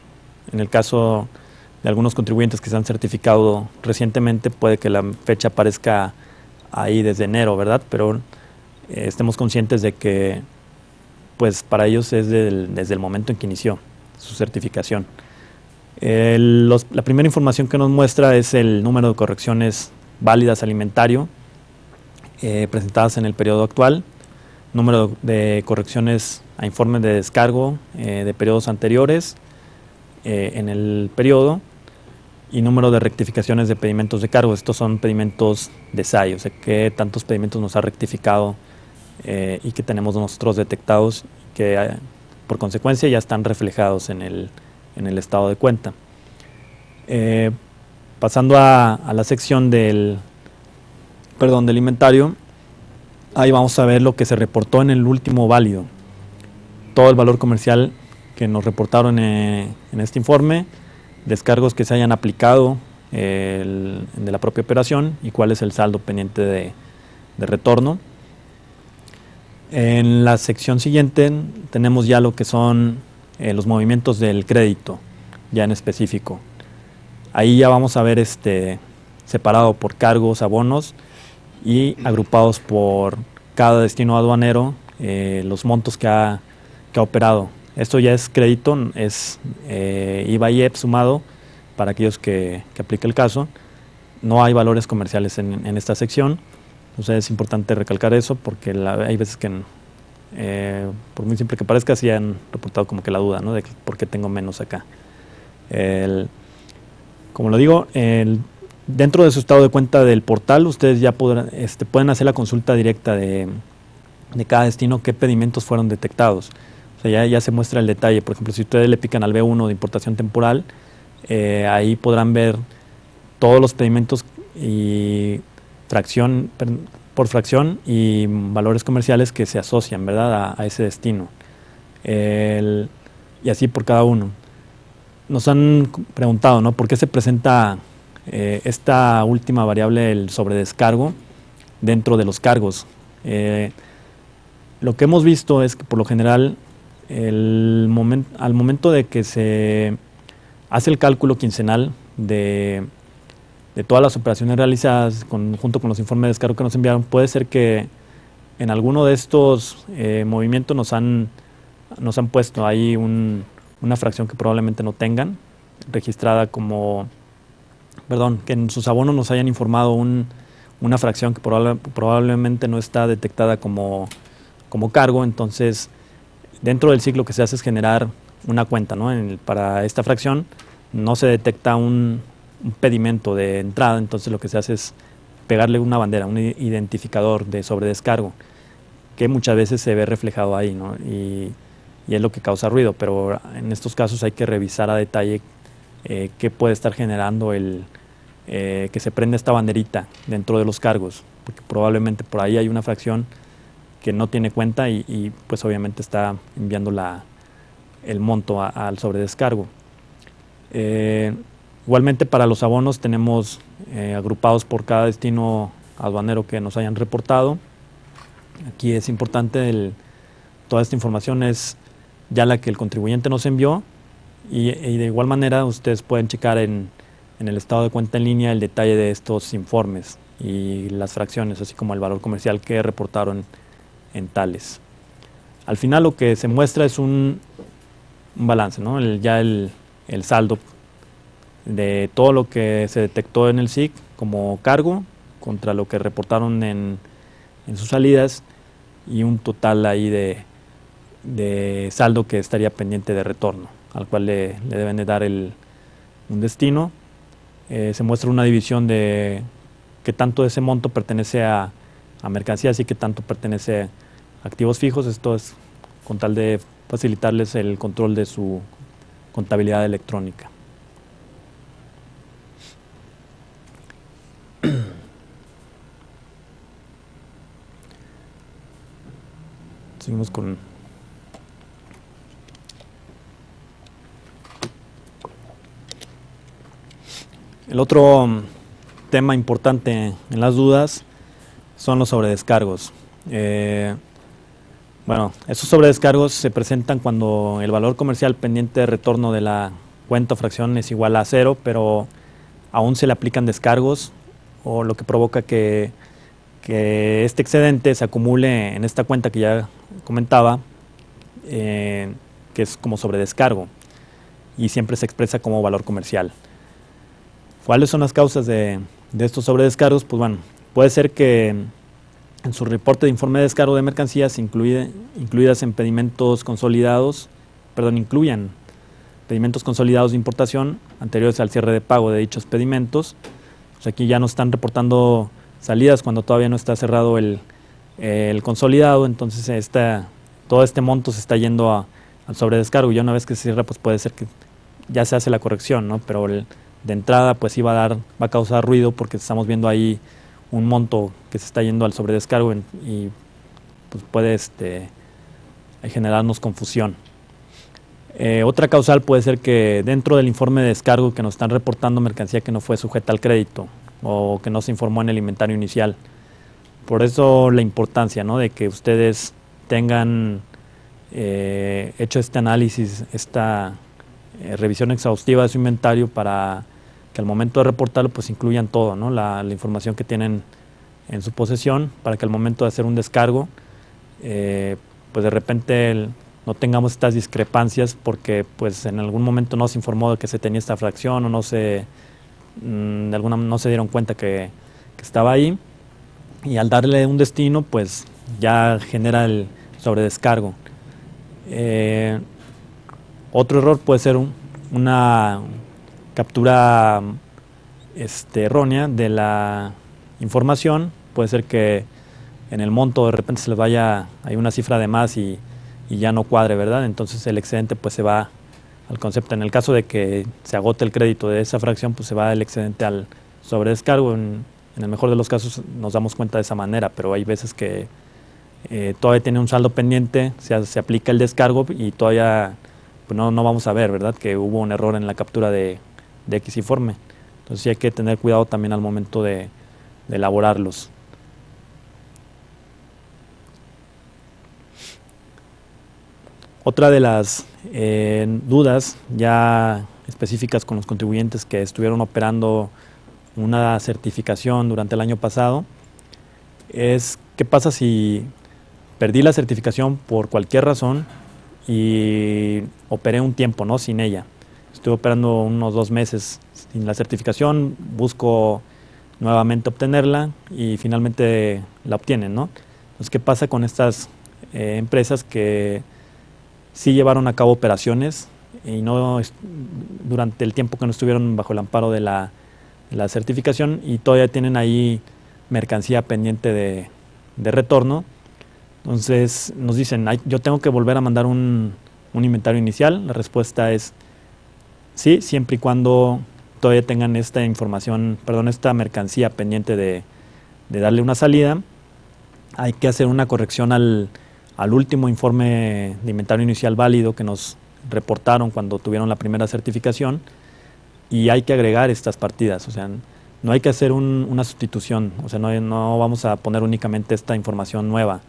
el caso de algunos contribuyentes que se han certificado recientemente, puede que la fecha aparezca ahí desde enero, ¿verdad? Pero estemos conscientes de que pues para ellos es desde el momento en que inició su certificación. La primera información que nos muestra es el número de correcciones válidas al inventario presentadas en el periodo actual, número de correcciones a informes de descargo de periodos anteriores en el periodo, y número de rectificaciones de pedimentos de cargo. Estos son pedimentos de SAI, o sea, qué tantos pedimentos nos ha rectificado y que tenemos nosotros detectados, que por consecuencia ya están reflejados en el estado de cuenta. Pasando a la sección del inventario, ahí vamos a ver lo que se reportó en el último válido, todo el valor comercial que nos reportaron en este informe, descargos que se hayan aplicado de la propia operación, y cuál es el saldo pendiente de retorno. En la sección siguiente tenemos ya lo que son los movimientos del crédito, ya en específico. Ahí ya vamos a ver separado por cargos, abonos, y agrupados por cada destino aduanero los montos que ha operado. Esto ya es crédito, es IVA y IEPS sumado para aquellos que aplique el caso. No hay valores comerciales en esta sección. Entonces es importante recalcar eso, porque hay veces que, por muy simple que parezca, sí han reportado como que la duda, ¿no? De por qué tengo menos acá. Como lo digo, dentro de su estado de cuenta del portal, ustedes ya pueden hacer la consulta directa de cada destino, qué pedimentos fueron detectados. O sea, ya se muestra el detalle. Por ejemplo, si ustedes le pican al B1 de importación temporal, ahí podrán ver todos los pedimentos y por fracción y valores comerciales que se asocian, ¿verdad?, a ese destino. Y así por cada uno. Nos han preguntado, ¿no?, ¿por qué se presenta esta última variable, el sobredescargo, dentro de los cargos? Lo que hemos visto es que por lo general al momento de que se hace el cálculo quincenal de todas las operaciones realizadas junto con los informes de descargo que nos enviaron, puede ser que en alguno de estos movimientos nos han nos han puesto ahí una fracción que probablemente no tengan, registrada como, perdón, que en sus abonos nos hayan informado una fracción que probablemente no está detectada como cargo. Entonces, dentro del ciclo que se hace es generar una cuenta, ¿no? Para esta fracción no se detecta un pedimento de entrada, entonces lo que se hace es pegarle una bandera, un identificador de sobredescargo, que muchas veces se ve reflejado ahí, ¿no? Y es lo que causa ruido, pero en estos casos hay que revisar a detalle qué puede estar generando que se prenda esta banderita dentro de los cargos, porque probablemente por ahí hay una fracción que no tiene cuenta y pues obviamente está enviando el monto al sobredescargo. Igualmente para los abonos tenemos agrupados por cada destino aduanero que nos hayan reportado. Aquí es importante, toda esta información es ya la que el contribuyente nos envió y de igual manera ustedes pueden checar en el estado de cuenta en línea el detalle de estos informes y las fracciones, así como el valor comercial que reportaron en tales. Al final lo que se muestra es un balance, ¿no? El saldo de todo lo que se detectó en el SIC como cargo contra lo que reportaron en sus salidas y un total ahí de saldo que estaría pendiente de retorno, al cual le deben de dar un destino. Se muestra una división de qué tanto de ese monto pertenece a mercancías y qué tanto pertenece a activos fijos. Esto es con tal de facilitarles el control de su contabilidad electrónica. Seguimos con el otro tema importante en las dudas, son los sobredescargos. Bueno, esos sobredescargos se presentan cuando el valor comercial pendiente de retorno de la cuenta o fracción es igual a 0, pero aún se le aplican descargos, o lo que provoca que este excedente se acumule en esta cuenta que ya comentaba, que es como sobredescargo, y siempre se expresa como valor comercial. ¿Cuáles son las causas de estos sobredescargos? Pues bueno, puede ser que en su reporte de informe de descargo de mercancías incluidas en pedimentos consolidados, incluyan pedimentos consolidados de importación anteriores al cierre de pago de dichos pedimentos. Pues aquí ya nos están reportando salidas cuando todavía no está cerrado el consolidado, entonces todo este monto se está yendo al sobredescargo, y ya una vez que se cierra pues puede ser que ya se hace la corrección, ¿no? Pero de entrada pues sí va a causar ruido porque estamos viendo ahí un monto que se está yendo al sobredescargo y pues puede generarnos confusión. Otra causal puede ser que dentro del informe de descargo que nos están reportando mercancía que no fue sujeta al crédito o que no se informó en el inventario inicial. Por eso la importancia, ¿no?, de que ustedes tengan hecho este análisis, esta revisión exhaustiva de su inventario, para que al momento de reportarlo pues incluyan todo, ¿no?, la información que tienen en su posesión, para que al momento de hacer un descargo pues de repente no tengamos estas discrepancias porque pues en algún momento no se informó de que se tenía esta fracción o no se dieron cuenta que estaba ahí, y al darle un destino pues ya genera el sobredescargo. Otro error puede ser una captura errónea de la información. Puede ser que en el monto de repente se les vaya, hay una cifra de más y ya no cuadre, ¿verdad? Entonces el excedente pues se va al concepto. En el caso de que se agote el crédito de esa fracción, pues se va el excedente al sobredescargo. En el mejor de los casos nos damos cuenta de esa manera, pero hay veces que todavía tiene un saldo pendiente, se aplica el descargo y todavía pues no vamos a ver, ¿verdad?, que hubo un error en la captura de X informe. Entonces sí hay que tener cuidado también al momento de elaborarlos. Otra de las dudas ya específicas con los contribuyentes que estuvieron operando una certificación durante el año pasado es: ¿qué pasa si perdí la certificación por cualquier razón y operé un tiempo, ¿no?, sin ella. Estuve operando unos 2 meses sin la certificación, busco nuevamente obtenerla y finalmente la obtienen, ¿no? Entonces, ¿qué pasa con estas empresas que sí llevaron a cabo operaciones y no durante el tiempo que no estuvieron bajo el amparo de la certificación y todavía tienen ahí mercancía pendiente de retorno? Entonces nos dicen, yo tengo que volver a mandar un inventario inicial. La respuesta es sí, siempre y cuando todavía tengan esta información, esta mercancía pendiente de darle una salida. Hay que hacer una corrección al último informe de inventario inicial válido que nos reportaron cuando tuvieron la primera certificación, y hay que agregar estas partidas. O sea, no hay que hacer una sustitución, o sea, no vamos a poner únicamente esta información nueva,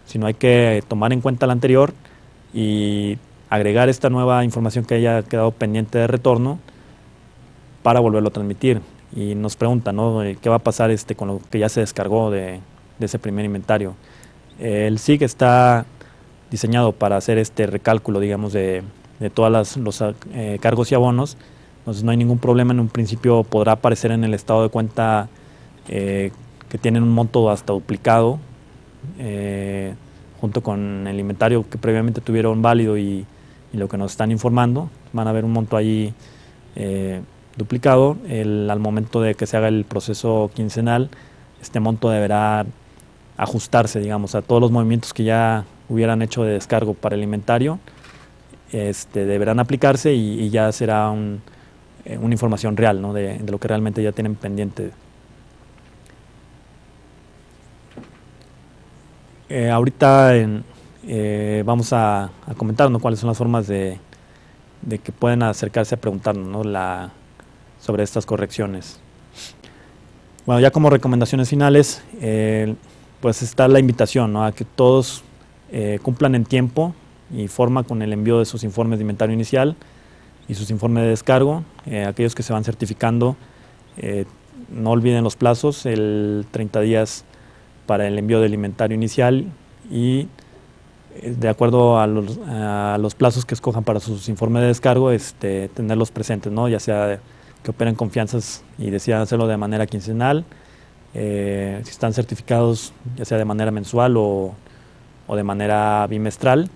sino hay que tomar en cuenta la anterior y agregar esta nueva información que haya quedado pendiente de retorno para volverlo a transmitir. Y nos preguntan, ¿no?, ¿qué va a pasar con lo que ya se descargó de ese primer inventario? El SIG está diseñado para hacer este recálculo, digamos, de todos los cargos y abonos. Entonces no hay ningún problema. En un principio podrá aparecer en el estado de cuenta que tienen un monto hasta duplicado junto con el inventario que previamente tuvieron válido y lo que nos están informando. Van a ver un monto ahí duplicado. Al momento de que se haga el proceso quincenal, este monto deberá ajustarse, digamos, a todos los movimientos que ya hubieran hecho de descargo para el inventario. Deberán aplicarse y ya será una información real, ¿no?, de lo que realmente ya tienen pendiente. Ahorita vamos a comentar, ¿no?, cuáles son las formas de que pueden acercarse a preguntarnos, ¿no?, sobre estas correcciones. Bueno, ya como recomendaciones finales, pues está la invitación, ¿no?, a que todos cumplan en tiempo y forma con el envío de sus informes de inventario inicial y sus informes de descargo. Aquellos que se van certificando, no olviden los plazos, el 30 días para el envío del inventario inicial, y de acuerdo a los plazos que escojan para sus informes de descargo, tenerlos presentes, ¿no?, ya sea que operen confianzas y decidan hacerlo de manera quincenal, si están certificados ya sea de manera mensual o de manera bimestral.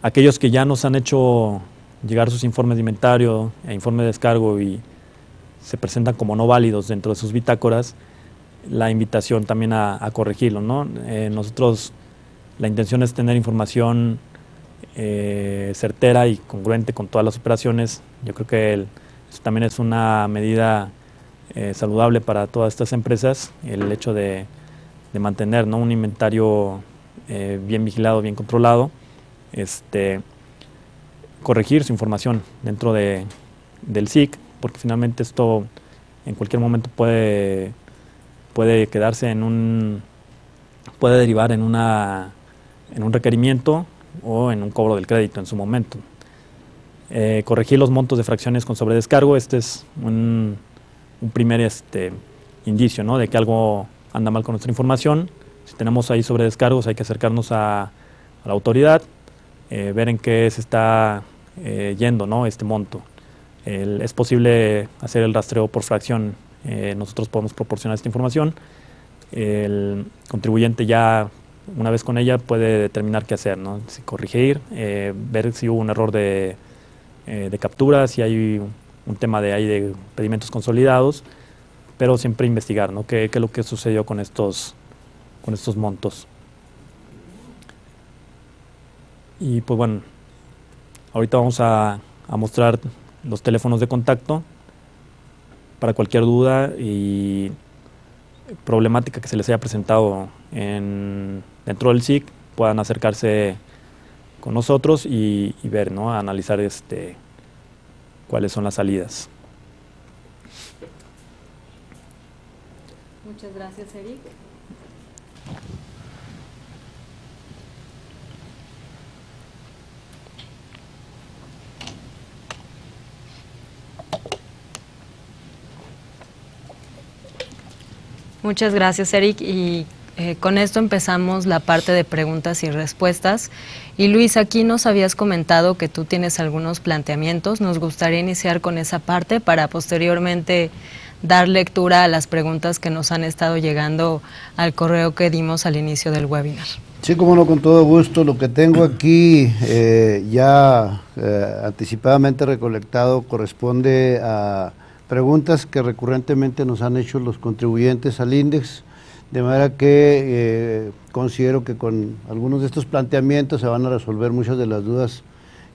Aquellos que ya nos han hecho llegar sus informes de inventario e informe de descargo y se presentan como no válidos dentro de sus bitácoras, la invitación también a corregirlo, ¿no? Nosotros, la intención es tener información certera y congruente con todas las operaciones. Yo creo que eso también es una medida saludable para todas estas empresas, el hecho de mantener, ¿no?, un inventario bien vigilado, bien controlado, corregir su información dentro del SIC, porque finalmente esto en cualquier momento puede quedarse puede derivar en un requerimiento o en un cobro del crédito en su momento. Corregir los montos de fracciones con sobredescargo, es un primer indicio, ¿no?, de que algo anda mal con nuestra información. Si tenemos ahí sobredescargos, hay que acercarnos a la autoridad, ver en qué se está yendo, ¿no?, este monto. Es posible hacer el rastreo por fracción. Nosotros podemos proporcionar esta información. El contribuyente ya, una vez con ella, puede determinar qué hacer, ¿no?, si corregir, ver si hubo un error de captura, si hay un tema de pedimentos consolidados, pero siempre investigar, ¿no?, qué es lo que sucedió con estos montos. Y pues bueno, ahorita vamos a mostrar los teléfonos de contacto para cualquier duda y problemática que se les haya presentado dentro del SIC, puedan acercarse con nosotros y ver, ¿no?, analizar cuáles son las salidas. Muchas gracias, Eric. Muchas gracias, Eric. Y Con esto empezamos la parte de preguntas y respuestas. Y Luis, aquí nos habías comentado que tú tienes algunos planteamientos. Nos gustaría iniciar con esa parte para posteriormente dar lectura a las preguntas que nos han estado llegando al correo que dimos al inicio del webinar. Sí, cómo no, con todo gusto. Lo que tengo aquí ya anticipadamente recolectado corresponde a preguntas que recurrentemente nos han hecho los contribuyentes al INDEX, de manera que considero que con algunos de estos planteamientos se van a resolver muchas de las dudas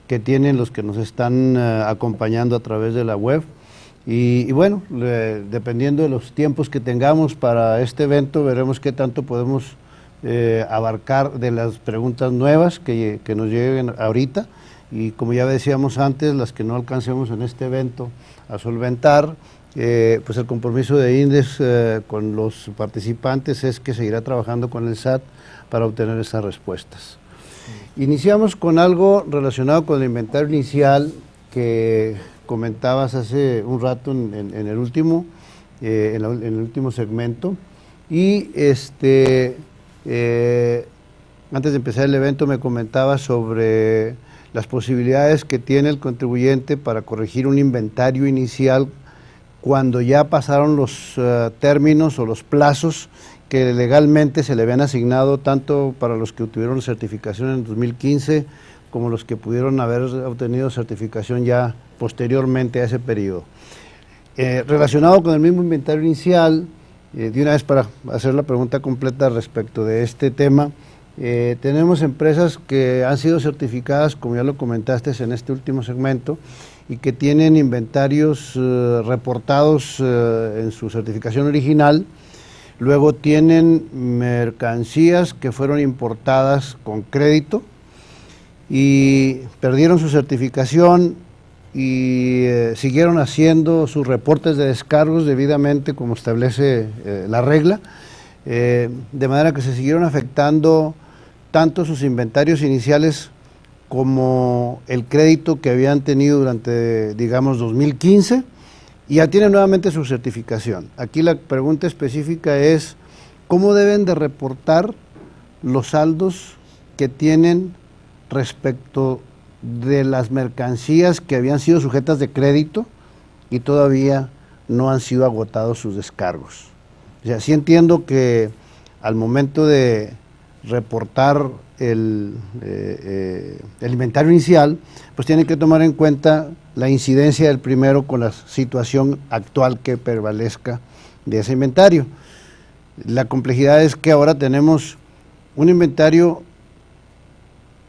que tienen los que nos están acompañando a través de la web. Y bueno, dependiendo de los tiempos que tengamos para este evento, veremos qué tanto podemos abarcar de las preguntas nuevas que nos lleguen ahorita, y como ya decíamos antes, las que no alcancemos en este evento a solventar. Pues el compromiso de INDEX con los participantes es que seguirá trabajando con el SAT para obtener esas respuestas. Iniciamos con algo relacionado con el inventario inicial que comentabas hace un rato en el último segmento, y antes de empezar el evento me comentabas sobre las posibilidades que tiene el contribuyente para corregir un inventario inicial cuando ya pasaron los términos o los plazos que legalmente se le habían asignado, tanto para los que obtuvieron certificación en 2015 como los que pudieron haber obtenido certificación ya posteriormente a ese periodo. Relacionado con el mismo inventario inicial, de una vez para hacer la pregunta completa respecto de este tema, tenemos empresas que han sido certificadas, como ya lo comentaste en este último segmento, y que tienen inventarios reportados en su certificación original. Luego tienen mercancías que fueron importadas con crédito y perdieron su certificación y siguieron haciendo sus reportes de descargos debidamente como establece la regla, de manera que se siguieron afectando tanto sus inventarios iniciales como el crédito que habían tenido durante, digamos, 2015, y ya tienen nuevamente su certificación. Aquí la pregunta específica es, ¿cómo deben de reportar los saldos que tienen respecto de las mercancías que habían sido sujetas de crédito y todavía no han sido agotados sus descargos? O sea, sí entiendo que al momento de reportar el inventario inicial, pues tienen que tomar en cuenta la incidencia del primero con la situación actual que prevalezca de ese inventario. La complejidad es que ahora tenemos un inventario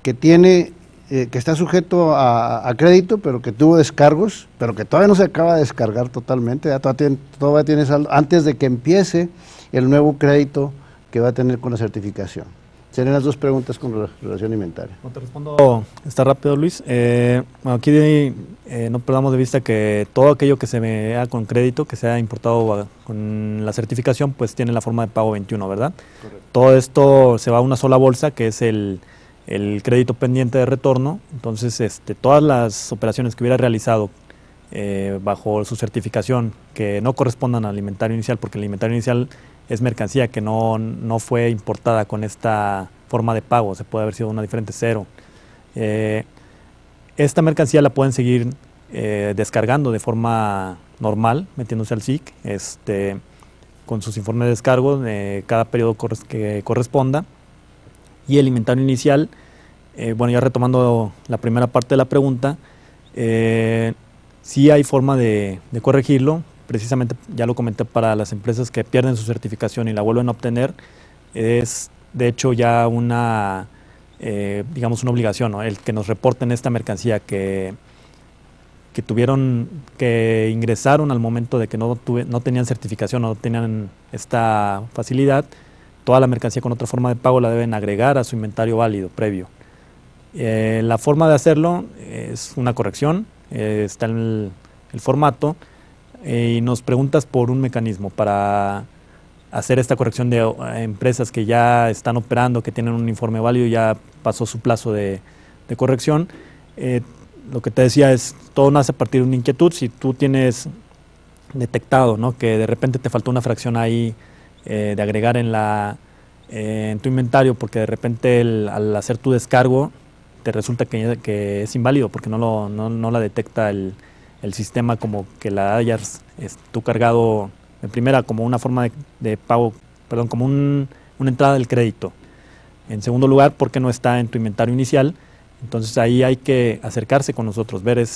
que tiene que está sujeto a crédito, pero que tuvo descargos, pero que todavía no se acaba de descargar totalmente, todavía tiene saldo antes de que empiece el nuevo crédito que va a tener con la certificación. Serían las dos preguntas con relación a inventario. Te respondo, está rápido, Luis. Aquí no perdamos de vista que todo aquello que se vea con crédito, que sea importado con la certificación, pues tiene la forma de pago 21, ¿verdad? Correcto. Todo esto se va a una sola bolsa, que es el crédito pendiente de retorno. Entonces, todas las operaciones que hubiera realizado bajo su certificación que no correspondan al inventario inicial, porque el inventario inicial es mercancía que no fue importada con esta forma de pago, se puede haber sido una diferente cero. Esta mercancía la pueden seguir descargando de forma normal, metiéndose al SIC, con sus informes de descargo de cada periodo que corresponda. Y el inventario inicial, bueno, ya retomando la primera parte de la pregunta, sí hay forma de corregirlo. Precisamente ya lo comenté, para las empresas que pierden su certificación y la vuelven a obtener, es de hecho ya una, digamos, una obligación, ¿no? El que nos reporten esta mercancía que tuvieron, que ingresaron al momento de que no tenían certificación, no tenían esta facilidad. Toda la mercancía con otra forma de pago la deben agregar a su inventario válido previo. La forma de hacerlo es una corrección, está en el formato, y nos preguntas por un mecanismo para hacer esta corrección de empresas que ya están operando, que tienen un informe válido, ya pasó su plazo de corrección. Lo que te decía es, todo nace a partir de una inquietud. Si tú tienes detectado, ¿no?, que de repente te faltó una fracción ahí de agregar en en tu inventario, porque de repente al hacer tu descargo te resulta que es inválido porque no la detecta el sistema como que la hayas tú cargado en primera como una forma de pago, perdón, como una entrada del crédito. En segundo lugar, porque no está en tu inventario inicial. Entonces ahí hay que acercarse con nosotros, ver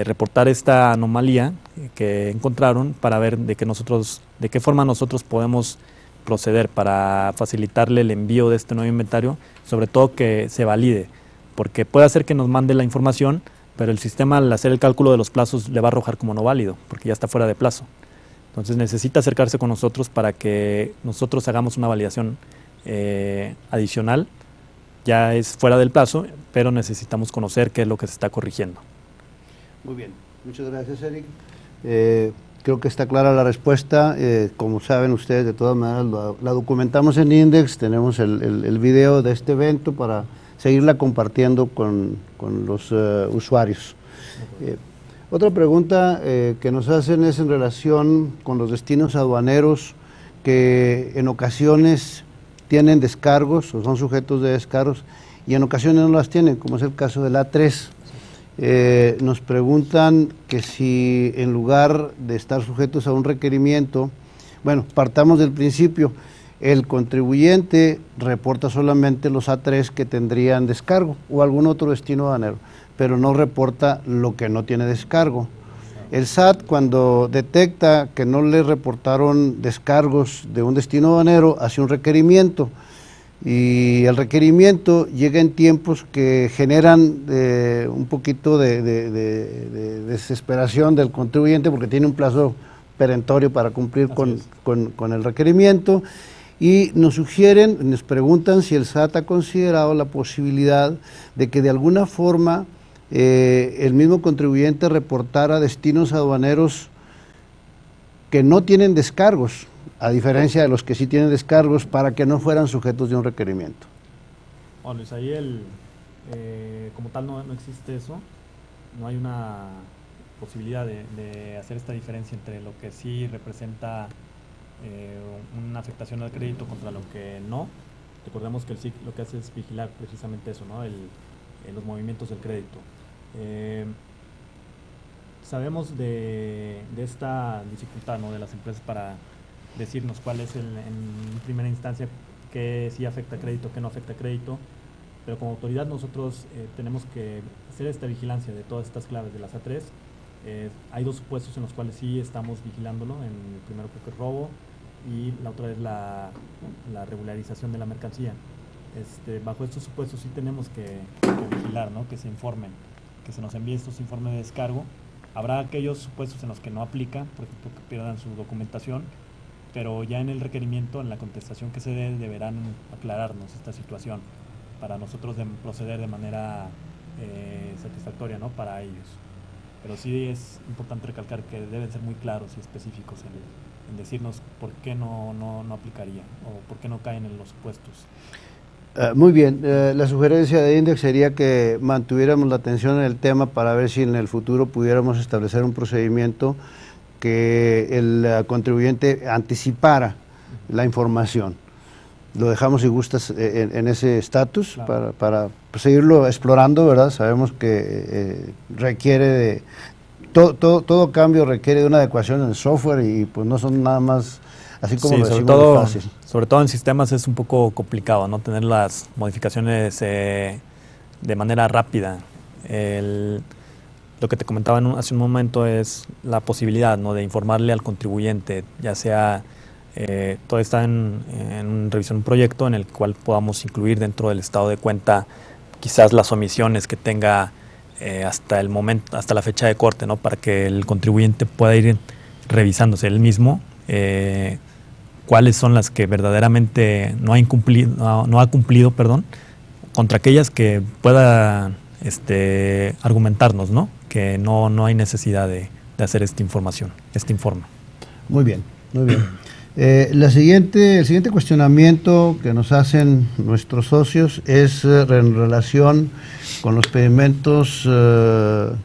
reportar esta anomalía que encontraron para ver de qué forma nosotros podemos proceder para facilitarle el envío de este nuevo inventario, sobre todo que se valide, porque puede hacer que nos mande la información, pero el sistema al hacer el cálculo de los plazos le va a arrojar como no válido, porque ya está fuera de plazo. Entonces necesita acercarse con nosotros para que nosotros hagamos una validación adicional. Ya es fuera del plazo, pero necesitamos conocer qué es lo que se está corrigiendo. Muy bien, muchas gracias, Eric. Creo que está clara la respuesta. Como saben ustedes, de todas maneras la documentamos en Index, tenemos el video de este evento para seguirla compartiendo con los usuarios. Otra pregunta que nos hacen es en relación con los destinos aduaneros que en ocasiones tienen descargos o son sujetos de descargos y en ocasiones no las tienen, como es el caso del A3. Nos preguntan que si en lugar de estar sujetos a un requerimiento, bueno, partamos del principio, el contribuyente reporta solamente los A3 que tendrían descargo o algún otro destino aduanero, pero no reporta lo que no tiene descargo. El SAT, cuando detecta que no le reportaron descargos de un destino aduanero, hace un requerimiento y el requerimiento llega en tiempos que generan un poquito de desesperación del contribuyente porque tiene un plazo perentorio para cumplir con el requerimiento y nos preguntan si el SAT ha considerado la posibilidad de que de alguna forma el mismo contribuyente reportara destinos aduaneros que no tienen descargos, a diferencia de los que sí tienen descargos, para que no fueran sujetos de un requerimiento. Bueno, Luis, ahí como tal no existe eso, no hay una posibilidad de hacer esta diferencia entre lo que sí representa una afectación al crédito contra lo que no. Recordemos que el SIC lo que hace es vigilar precisamente eso, ¿no? Los movimientos del crédito. Sabemos de esta dificultad, ¿no?, de las empresas para decirnos cuál es en primera instancia qué sí afecta a crédito, qué no afecta a crédito, pero como autoridad nosotros tenemos que hacer esta vigilancia de todas estas claves de las A3. Hay dos supuestos en los cuales sí estamos vigilándolo, el primero creo que es robo y la otra es la regularización de la mercancía. Bajo estos supuestos sí tenemos que vigilar, ¿no?, que se informen, que se nos envíe estos informes de descargo. Habrá aquellos supuestos en los que no aplica, por ejemplo, que pierdan su documentación, pero ya en el requerimiento, en la contestación que se dé, deberán aclararnos esta situación para nosotros proceder de manera satisfactoria, ¿no?, para ellos. Pero sí es importante recalcar que deben ser muy claros y específicos en decirnos por qué no aplicaría o por qué no caen en los supuestos. Muy bien, la sugerencia de Index sería que mantuviéramos la atención en el tema para ver si en el futuro pudiéramos establecer un procedimiento que el contribuyente anticipara la información. Lo dejamos, si gustas, en ese estatus, claro, para seguirlo explorando, ¿verdad? Sabemos que requiere de... Todo cambio requiere de una adecuación en el software y pues no son nada más... Así como sí, lo decimos, fácil. Sobre todo en sistemas es un poco complicado, ¿no?, tener las modificaciones de manera rápida. Lo que te comentaba hace un momento es la posibilidad, ¿no?, de informarle al contribuyente, ya sea todo está en revisión un proyecto en el cual podamos incluir dentro del estado de cuenta quizás las omisiones que tenga hasta el momento, hasta la fecha de corte, ¿no?, para que el contribuyente pueda ir revisándose él mismo cuáles son las que verdaderamente no ha cumplido, contra aquellas que pueda argumentarnos, ¿no?, que no hay necesidad de hacer este informe. Muy bien, muy bien. El siguiente cuestionamiento que nos hacen nuestros socios es en relación con los pedimentos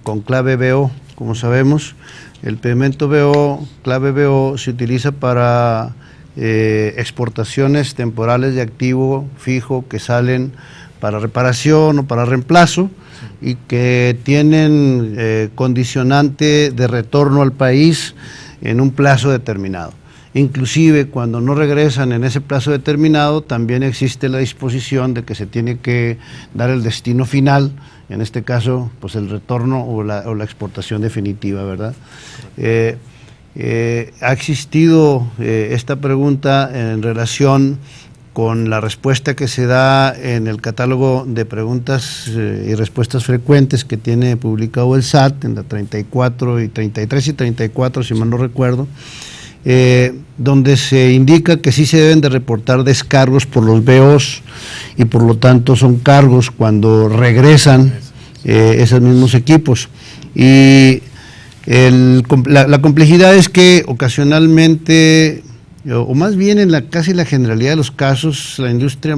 con clave BO. Como sabemos, el pedimento BO, clave BO, se utiliza para exportaciones temporales de activo fijo que salen para reparación o para reemplazo y que tienen condicionante de retorno al país en un plazo determinado. Inclusive cuando no regresan en ese plazo determinado, también existe la disposición de que se tiene que dar el destino final, en este caso, pues el retorno o la exportación definitiva, ¿verdad? Ha existido esta pregunta en relación con la respuesta que se da en el catálogo de preguntas y respuestas frecuentes que tiene publicado el SAT, en la 33 y 34, si mal no recuerdo, donde se indica que sí se deben de reportar descargos por los BOs y por lo tanto son cargos cuando regresan esos mismos equipos. Y la complejidad es que ocasionalmente, o más bien en casi la generalidad de los casos, la industria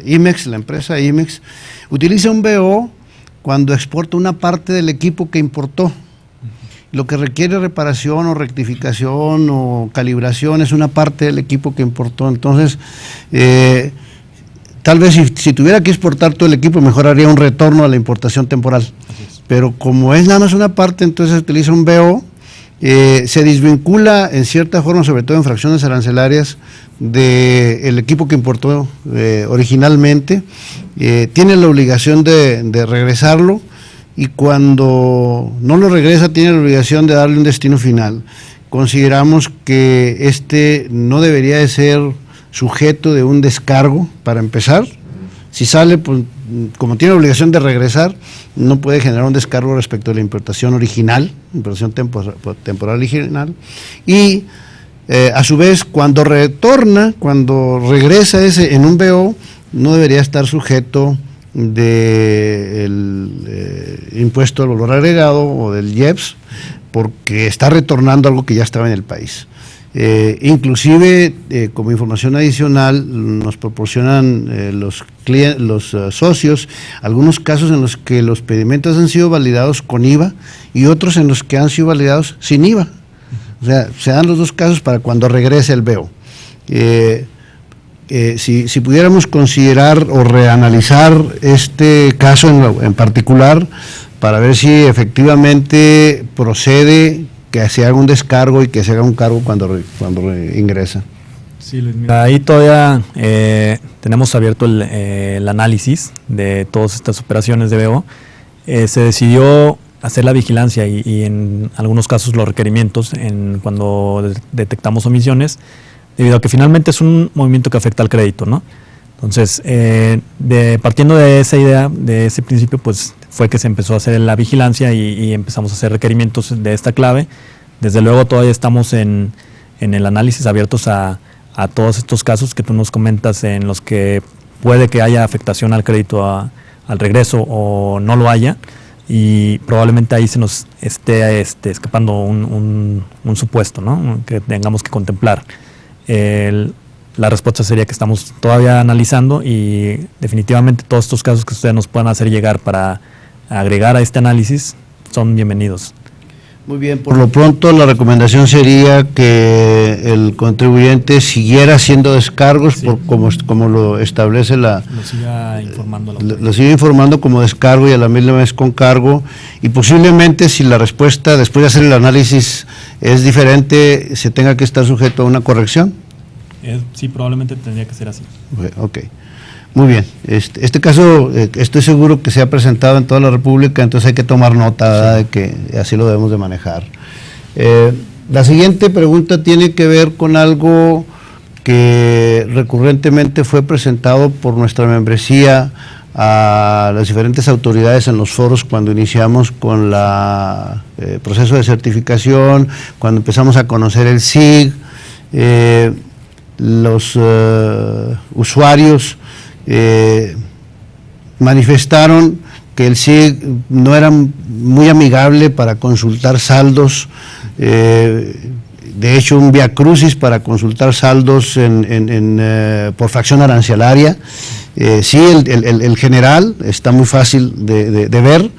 IMEX, la empresa IMEX, utiliza un BO cuando exporta una parte del equipo que importó. Lo que requiere reparación o rectificación o calibración es una parte del equipo que importó. Entonces, tal vez si tuviera que exportar todo el equipo, mejor haría un retorno a la importación temporal. Pero como es nada más una parte, entonces se utiliza un BO, se desvincula en cierta forma, sobre todo en fracciones arancelarias, del equipo que importó originalmente, tiene la obligación de regresarlo, y cuando no lo regresa tiene la obligación de darle un destino final. Consideramos que este no debería de ser sujeto de un descargo para empezar. Si sale, pues, como tiene la obligación de regresar, no puede generar un descargo respecto a la importación original, importación temporal original, y a su vez cuando regresa ese en un BO, no debería estar sujeto del impuesto al valor agregado o del IEPS, porque está retornando algo que ya estaba en el país. Inclusive, como información adicional, nos proporcionan los socios algunos casos en los que los pedimentos han sido validados con IVA y otros en los que han sido validados sin IVA. O sea, se dan los dos casos para cuando regrese el BO. Si pudiéramos considerar o reanalizar este caso en particular para ver si efectivamente procede que se haga un descargo y que se haga un cargo cuando ingresa. Sí, Luis, mira, ahí todavía tenemos abierto el análisis de todas estas operaciones de BO. Se decidió hacer la vigilancia y en algunos casos los requerimientos cuando detectamos omisiones, debido a que finalmente es un movimiento que afecta al crédito, ¿no? Entonces, partiendo de esa idea, de ese principio, pues fue que se empezó a hacer la vigilancia y empezamos a hacer requerimientos de esta clave. Desde luego todavía estamos en el análisis abiertos a todos estos casos que tú nos comentas, en los que puede que haya afectación al crédito al regreso o no lo haya, y probablemente ahí se nos esté escapando un supuesto, ¿no?, que tengamos que contemplar. La respuesta sería que estamos todavía analizando y definitivamente todos estos casos que ustedes nos puedan hacer llegar para agregar a este análisis son bienvenidos. Muy bien, por lo pronto la recomendación sería que el contribuyente siguiera haciendo descargos, sí, como lo establece lo siga informando como descargo y a la misma vez con cargo, y posiblemente si la respuesta después de hacer el análisis es diferente, se tenga que estar sujeto a una corrección. Sí, probablemente tendría que ser así. Ok. Muy bien, este caso estoy seguro que se ha presentado en toda la República, entonces hay que tomar nota, ¿verdad?, de que así lo debemos de manejar. La siguiente pregunta tiene que ver con algo que recurrentemente fue presentado por nuestra membresía a las diferentes autoridades en los foros cuando iniciamos con el proceso de certificación, cuando empezamos a conocer el SIG, los usuarios manifestaron que el SIG no era muy amigable para consultar saldos, de hecho un viacrucis para consultar saldos por fracción arancelaria. Sí, el general está muy fácil de ver,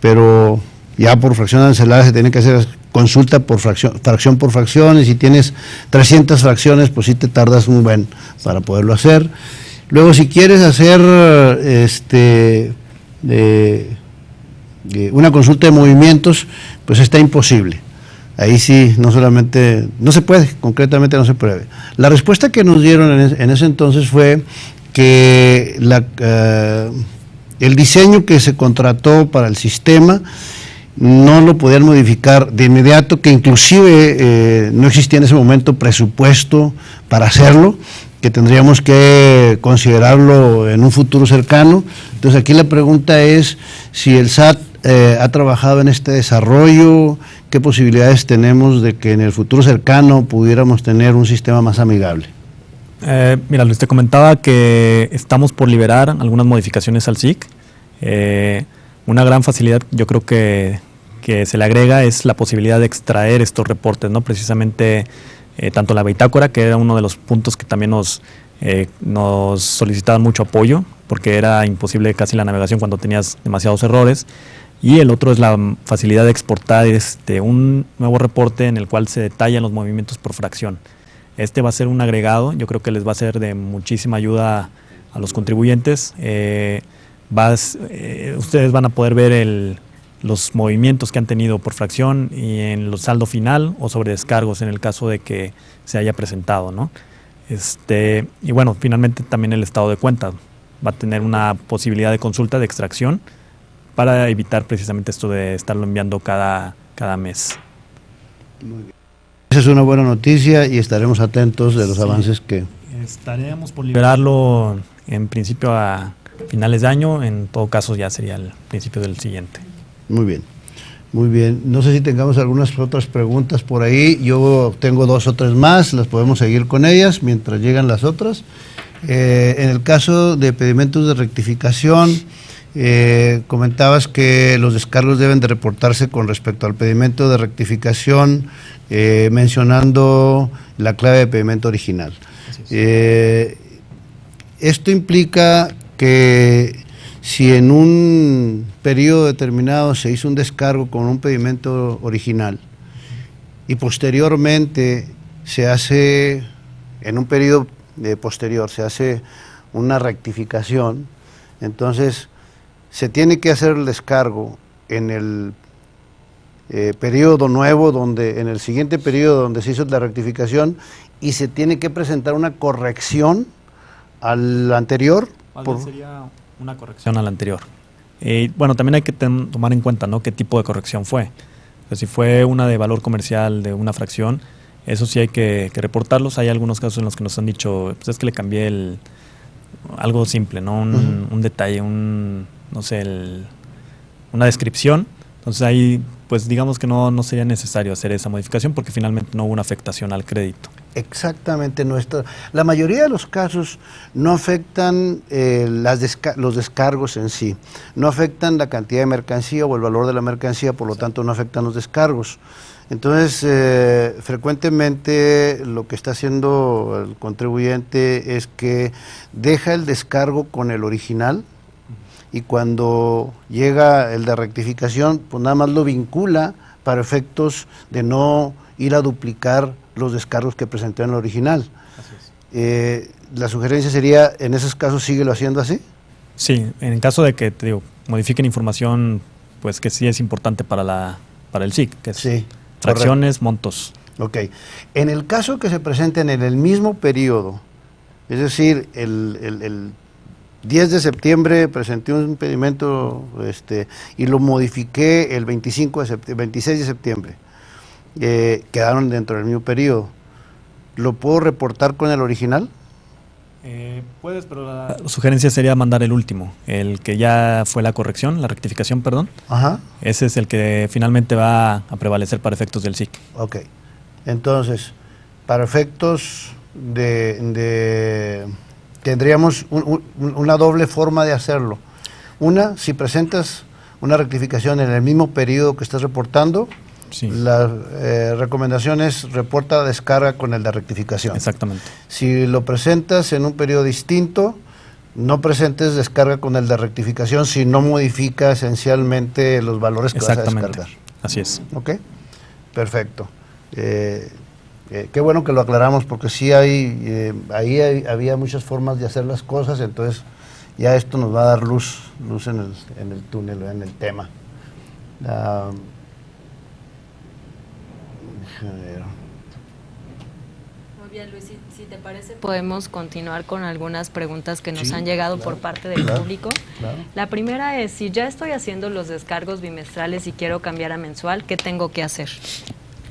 pero ya por fracción arancelaria se tiene que hacer consulta por fracción por fracción, y si tienes 300 fracciones, pues sí te tardas un buen para poderlo hacer. Luego, si quieres hacer una consulta de movimientos, pues está imposible. Ahí sí, no solamente, no se puede, concretamente no se puede. La respuesta que nos dieron en ese entonces fue que el diseño que se contrató para el sistema no lo podían modificar de inmediato, que inclusive no existía en ese momento presupuesto para hacerlo, que tendríamos que considerarlo en un futuro cercano. Entonces aquí la pregunta es si el SAT ha trabajado en este desarrollo, qué posibilidades tenemos de que en el futuro cercano pudiéramos tener un sistema más amigable. Mira, Luis, te comentaba que estamos por liberar algunas modificaciones al SIC. Una gran facilidad, yo creo que se le agrega, es la posibilidad de extraer estos reportes, ¿no? Precisamente tanto la bitácora, que era uno de los puntos que también nos solicitaban mucho apoyo, porque era imposible casi la navegación cuando tenías demasiados errores, y el otro es la facilidad de exportar un nuevo reporte en el cual se detallan los movimientos por fracción. Este va a ser un agregado, yo creo que les va a ser de muchísima ayuda a los contribuyentes. Ustedes van a poder ver los movimientos que han tenido por fracción y en el saldo final o sobre descargos en el caso de que se haya presentado, ¿no? Y bueno, finalmente también el estado de cuenta va a tener una posibilidad de consulta de extracción para evitar precisamente esto de estarlo enviando cada mes. Muy bien. Esa es una buena noticia y estaremos atentos de los avances que... Estaremos por liberarlo en principio a finales de año, en todo caso ya sería el principio del siguiente. Muy bien, muy bien. No sé si tengamos algunas otras preguntas por ahí. Yo tengo 2 o 3 más, las podemos seguir con ellas mientras llegan las otras. En el caso de pedimentos de rectificación, comentabas que los descargos deben de reportarse con respecto al pedimento de rectificación, mencionando la clave de pedimento original. Esto implica que si en un periodo determinado se hizo un descargo con un pedimento original y posteriormente se hace, en un periodo posterior, se hace una rectificación, entonces se tiene que hacer el descargo en el periodo nuevo, en el siguiente periodo donde se hizo la rectificación, y se tiene que presentar una corrección al anterior. Sería una corrección al anterior. Bueno, también hay que tomar en cuenta, ¿no?, qué tipo de corrección fue. Pues si fue una de valor comercial de una fracción, eso sí hay que reportarlos. Hay algunos casos en los que nos han dicho, pues es que le cambié algo simple, ¿no? Un detalle, no sé, una descripción. Entonces ahí, pues digamos que no sería necesario hacer esa modificación porque finalmente no hubo una afectación al crédito. Exactamente, la mayoría de los casos no afectan los descargos en sí, no afectan la cantidad de mercancía o el valor de la mercancía, por lo tanto no afectan los descargos. Entonces, frecuentemente lo que está haciendo el contribuyente es que deja el descargo con el original, y cuando llega el de rectificación, pues nada más lo vincula para efectos de no ir a duplicar los descargos que presentó en el original. Así es. La sugerencia sería, en esos casos, síguelo haciendo así. Sí, en caso de que, modifiquen información, pues que sí es importante para el SIC, que es sí, fracciones, correcto, montos. Ok. En el caso que se presenten en el mismo periodo, es decir, el 10 de septiembre presenté un pedimento y lo modifiqué el 26 de septiembre. Quedaron dentro del mismo periodo. ¿Lo puedo reportar con el original? Puedes, pero la sugerencia sería mandar el último, el que ya fue la corrección, la rectificación, perdón. Ajá. Ese es el que finalmente va a prevalecer para efectos del SIC. Ok. Entonces, para efectos tendríamos una doble forma de hacerlo. Una, si presentas una rectificación en el mismo periodo que estás reportando, sí, la recomendación es reporta descarga con el de rectificación. Exactamente. Si lo presentas en un periodo distinto, no presentes descarga con el de rectificación si no modifica esencialmente los valores que vas a descargar. Así es. ¿Ok? Perfecto. Qué bueno que lo aclaramos, porque sí había muchas formas de hacer las cosas, entonces ya esto nos va a dar luz en el túnel, en el tema. Muy bien, Luis, si te parece, podemos continuar con algunas preguntas que nos Sí, han llegado claro, por parte del claro, público. claro. La primera es, si ya estoy haciendo los descargos bimestrales y quiero cambiar a mensual, ¿qué tengo que hacer?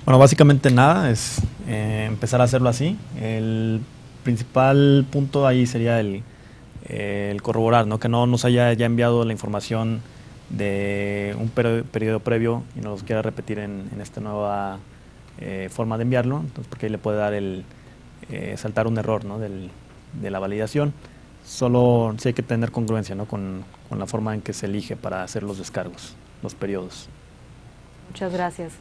Bueno, básicamente nada, es empezar a hacerlo así. El principal punto ahí sería el corroborar, ¿no? Que no nos haya ya enviado la información de un periodo previo y nos quiera repetir en esta nueva forma de enviarlo, entonces, porque ahí le puede dar saltar un error, ¿no? de la validación. Solo sí hay que tener congruencia, ¿no? con la forma en que se elige para hacer los descargos, los periodos. Muchas gracias.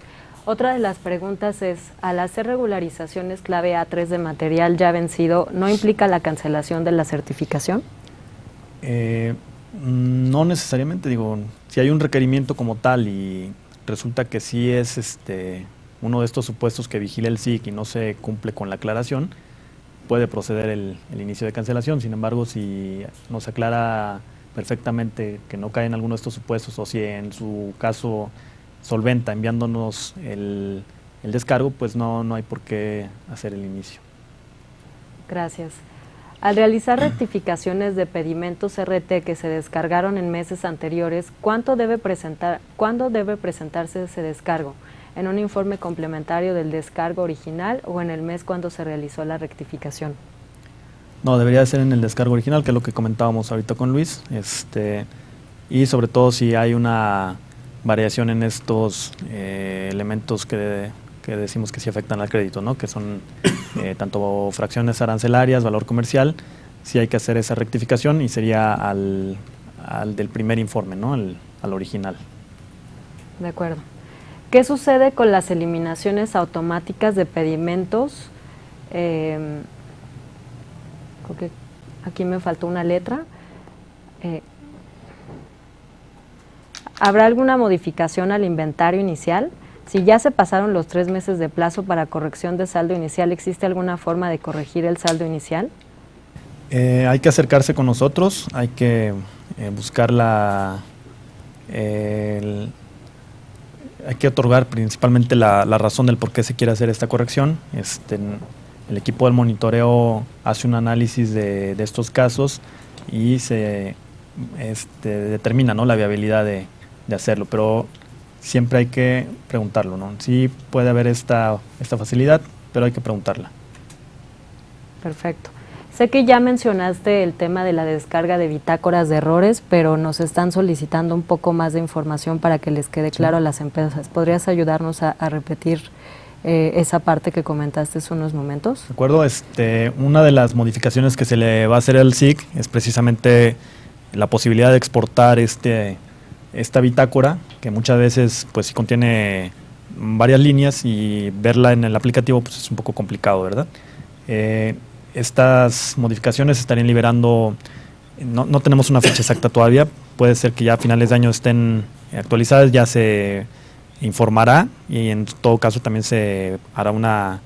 Otra de las preguntas es, al hacer regularizaciones clave A3 de material ya vencido, ¿no implica la cancelación de la certificación? No necesariamente, digo, si hay un requerimiento como tal y resulta que sí es uno de estos supuestos que vigila el SIC y no se cumple con la aclaración, puede proceder el inicio de cancelación. Sin embargo, si nos aclara perfectamente que no cae en alguno de estos supuestos, o si en su caso solventa enviándonos el descargo, pues no hay por qué hacer el inicio. Gracias. Al realizar rectificaciones de pedimentos RT que se descargaron en meses anteriores, ¿cuándo debe presentarse ese descargo? ¿En un informe complementario del descargo original o en el mes cuando se realizó la rectificación? No, debería ser en el descargo original, que es lo que comentábamos ahorita con Luis, y sobre todo si hay una variación en estos elementos que decimos que sí afectan al crédito, ¿no? Que son tanto fracciones arancelarias, valor comercial, sí hay que hacer esa rectificación y sería al del primer informe, ¿no? Al original. De acuerdo. ¿Qué sucede con las eliminaciones automáticas de pedimentos? Creo que aquí me faltó una letra. ¿Habrá alguna modificación al inventario inicial? Si ya se pasaron los 3 meses de plazo para corrección de saldo inicial, ¿existe alguna forma de corregir el saldo inicial? Hay que acercarse con nosotros, hay que buscar hay que otorgar principalmente la razón del por qué se quiere hacer esta corrección. El equipo del monitoreo hace un análisis de estos casos y se determina, ¿no? La viabilidad de hacerlo, pero siempre hay que preguntarlo, ¿no? Sí puede haber esta facilidad, pero hay que preguntarla. Perfecto. Sé que ya mencionaste el tema de la descarga de bitácoras de errores, pero nos están solicitando un poco más de información para que les quede claro a las empresas. ¿Podrías ayudarnos a repetir esa parte que comentaste hace unos momentos? De acuerdo, una de las modificaciones que se le va a hacer al SIC es precisamente la posibilidad de exportar esta bitácora, que muchas veces pues sí contiene varias líneas y verla en el aplicativo pues es un poco complicado, ¿verdad? Estas modificaciones se estarían liberando, no tenemos una fecha exacta todavía, puede ser que ya a finales de año estén actualizadas, ya se informará y en todo caso también se hará una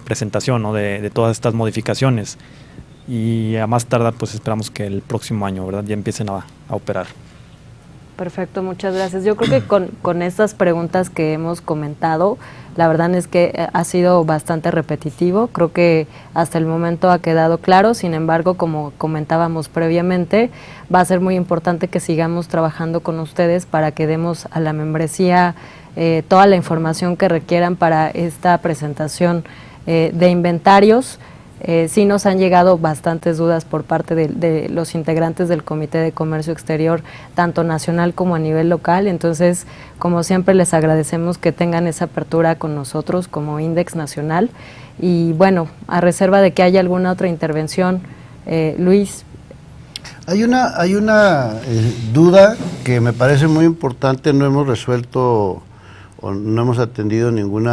presentación, ¿no? de todas estas modificaciones, y a más tardar pues esperamos que el próximo año, ¿verdad?, ya empiecen a operar. Perfecto, muchas gracias. Yo creo que con estas preguntas que hemos comentado, la verdad es que ha sido bastante repetitivo. Creo que hasta el momento ha quedado claro. Sin embargo, como comentábamos previamente, va a ser muy importante que sigamos trabajando con ustedes para que demos a la membresía toda la información que requieran para esta presentación de inventarios. Sí nos han llegado bastantes dudas por parte de los integrantes del Comité de Comercio Exterior, tanto nacional como a nivel local. Entonces, como siempre, les agradecemos que tengan esa apertura con nosotros como Index Nacional. Y bueno, a reserva de que haya alguna otra intervención, Luis. Hay una duda que me parece muy importante, no hemos resuelto o no hemos atendido ningún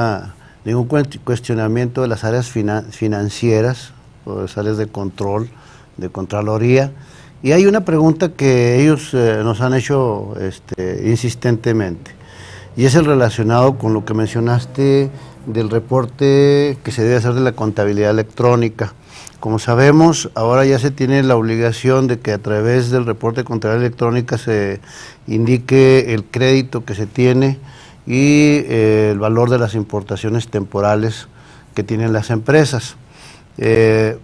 cuestionamiento de las áreas financieras o las áreas de control, de Contraloría. Y hay una pregunta que ellos nos han hecho insistentemente. y es el relacionado con lo que mencionaste del reporte que se debe hacer de la contabilidad electrónica. Como sabemos, ahora ya se tiene la obligación de que a través del reporte de contabilidad electrónica se indique el crédito que se tiene y el valor de las importaciones temporales que tienen las empresas. El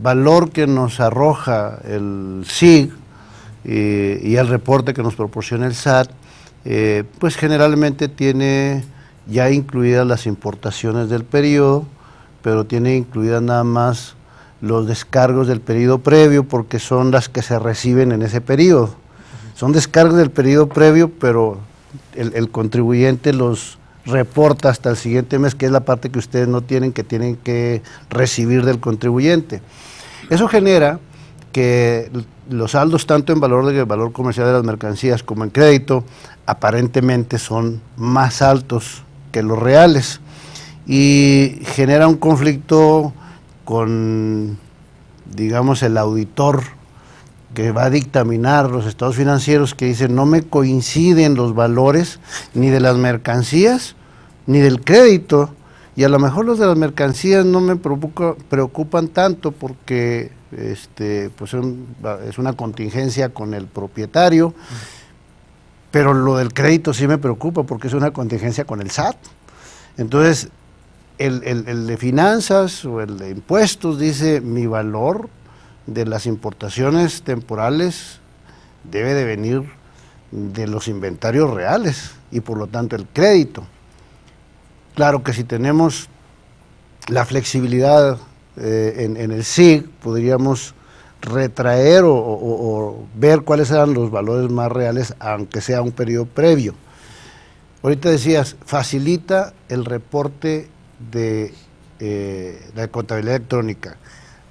valor que nos arroja el SIG y el reporte que nos proporciona el SAT, pues generalmente tiene ya incluidas las importaciones del periodo, pero tiene incluidas nada más los descargos del periodo previo, porque son las que se reciben en ese periodo. Son descargos del periodo previo, pero el contribuyente los reporta hasta el siguiente mes, que es la parte que ustedes no tienen, que tienen que recibir del contribuyente. Eso genera que los saldos, tanto en valor comercial de las mercancías como en crédito, aparentemente son más altos que los reales, y genera un conflicto con, digamos, el auditor que va a dictaminar los estados financieros, que dice no me coinciden los valores ni de las mercancías ni del crédito, y a lo mejor los de las mercancías no me preocupan tanto porque pues es una contingencia con el propietario, pero lo del crédito sí me preocupa porque es una contingencia con el SAT. Entonces el de finanzas o el de impuestos dice mi valor de las importaciones temporales debe de venir de los inventarios reales y por lo tanto el crédito. Claro que si tenemos la flexibilidad en el SIG, podríamos retraer o ver cuáles eran los valores más reales, aunque sea un periodo previo. Ahorita decías, facilita el reporte de la contabilidad electrónica.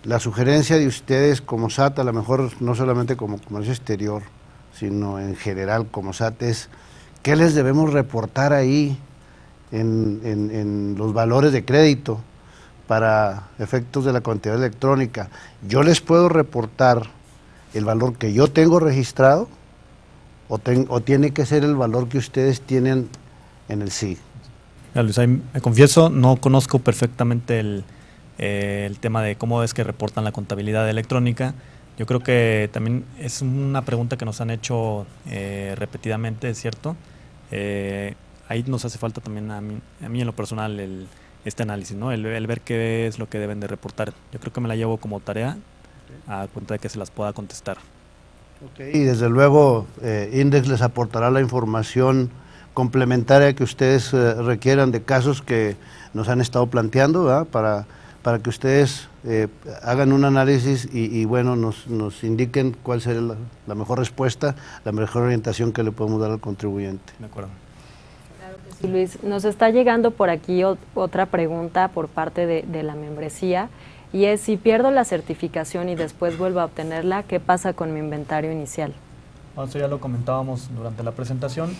La sugerencia de ustedes como SAT, a lo mejor no solamente como comercio exterior, sino en general como SAT, es ¿qué les debemos reportar ahí en los valores de crédito para efectos de la contabilidad electrónica? ¿Yo les puedo reportar el valor que yo tengo registrado o tiene que ser el valor que ustedes tienen en el SIG? Luis, ahí me confieso, no conozco perfectamente el tema de cómo es que reportan la contabilidad electrónica. Yo creo que también es una pregunta que nos han hecho repetidamente, es cierto. Ahí nos hace falta también a mí en lo personal este análisis, ¿no? El ver qué es lo que deben de reportar. Yo creo que me la llevo como tarea a cuenta de que se las pueda contestar. Okay. Y desde luego Index les aportará la información complementaria que ustedes requieran de casos que nos han estado planteando, ¿verdad? Para que ustedes hagan un análisis y bueno, nos indiquen cuál sería la mejor respuesta, la mejor orientación que le podemos dar al contribuyente. De acuerdo. Claro que sí, Luis. Nos está llegando por aquí otra pregunta por parte de la membresía, y es: si pierdo la certificación y después vuelvo a obtenerla, ¿qué pasa con mi inventario inicial? Bueno, eso ya lo comentábamos durante la presentación.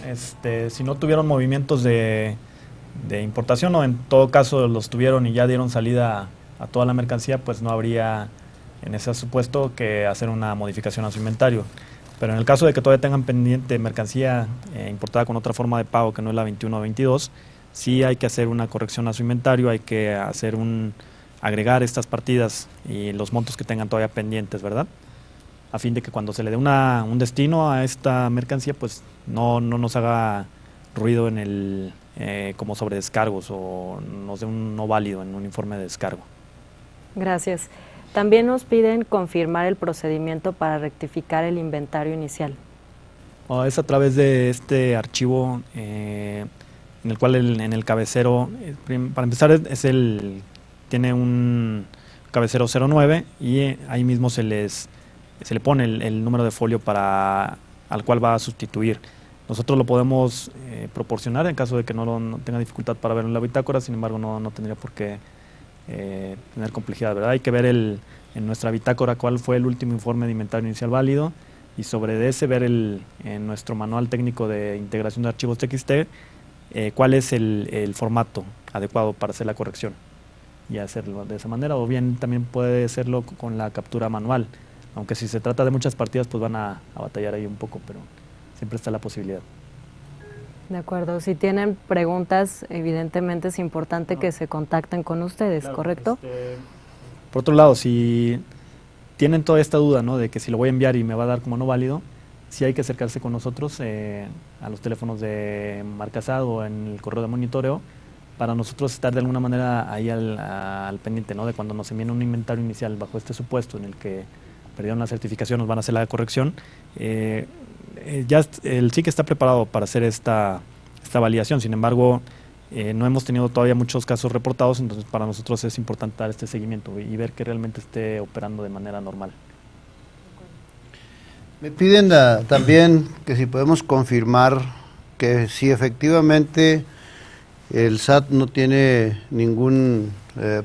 Si no tuvieron movimientos de importación, o en todo caso los tuvieron y ya dieron salida a toda la mercancía, pues no habría en ese supuesto que hacer una modificación a su inventario. Pero en el caso de que todavía tengan pendiente mercancía importada con otra forma de pago que no es la 21 o 22, sí hay que hacer una corrección a su inventario, hay que agregar estas partidas y los montos que tengan todavía pendientes, ¿verdad? A fin de que cuando se le dé un destino a esta mercancía, pues no nos haga ruido como sobre descargos, o nos dé un no válido en un informe de descargo. Gracias. También nos piden confirmar el procedimiento para rectificar el inventario inicial. Es a través de este archivo en el cual en el cabecero, para empezar, tiene un cabecero 09 y ahí mismo se le pone el número de folio al cual va a sustituir. Nosotros lo podemos proporcionar en caso de que no tenga dificultad para ver en la bitácora, sin embargo no tendría por qué tener complejidad, ¿verdad? Hay que ver en nuestra bitácora cuál fue el último informe de inventario inicial válido, y sobre ese ver en nuestro manual técnico de integración de archivos TXT cuál es el formato adecuado para hacer la corrección y hacerlo de esa manera, o bien también puede hacerlo con la captura manual, aunque si se trata de muchas partidas pues van a batallar ahí un poco, pero siempre está la posibilidad. De acuerdo. Si tienen preguntas, evidentemente es importante que se contacten con ustedes, Claro, ¿correcto? Por otro lado, si tienen toda esta duda, ¿no?, de que si lo voy a enviar y me va a dar como no válido, sí hay que acercarse con nosotros a los teléfonos de Marcasad o en el correo de monitoreo, para nosotros estar de alguna manera ahí al pendiente, ¿no?, de cuando nos envíen un inventario inicial bajo este supuesto en el que perdieron la certificación, nos van a hacer la corrección. Ya el SIC está preparado para hacer esta validación, sin embargo, no hemos tenido todavía muchos casos reportados, entonces para nosotros es importante dar este seguimiento y ver que realmente esté operando de manera normal. Me piden también que si podemos confirmar que si efectivamente el SAT no tiene ningún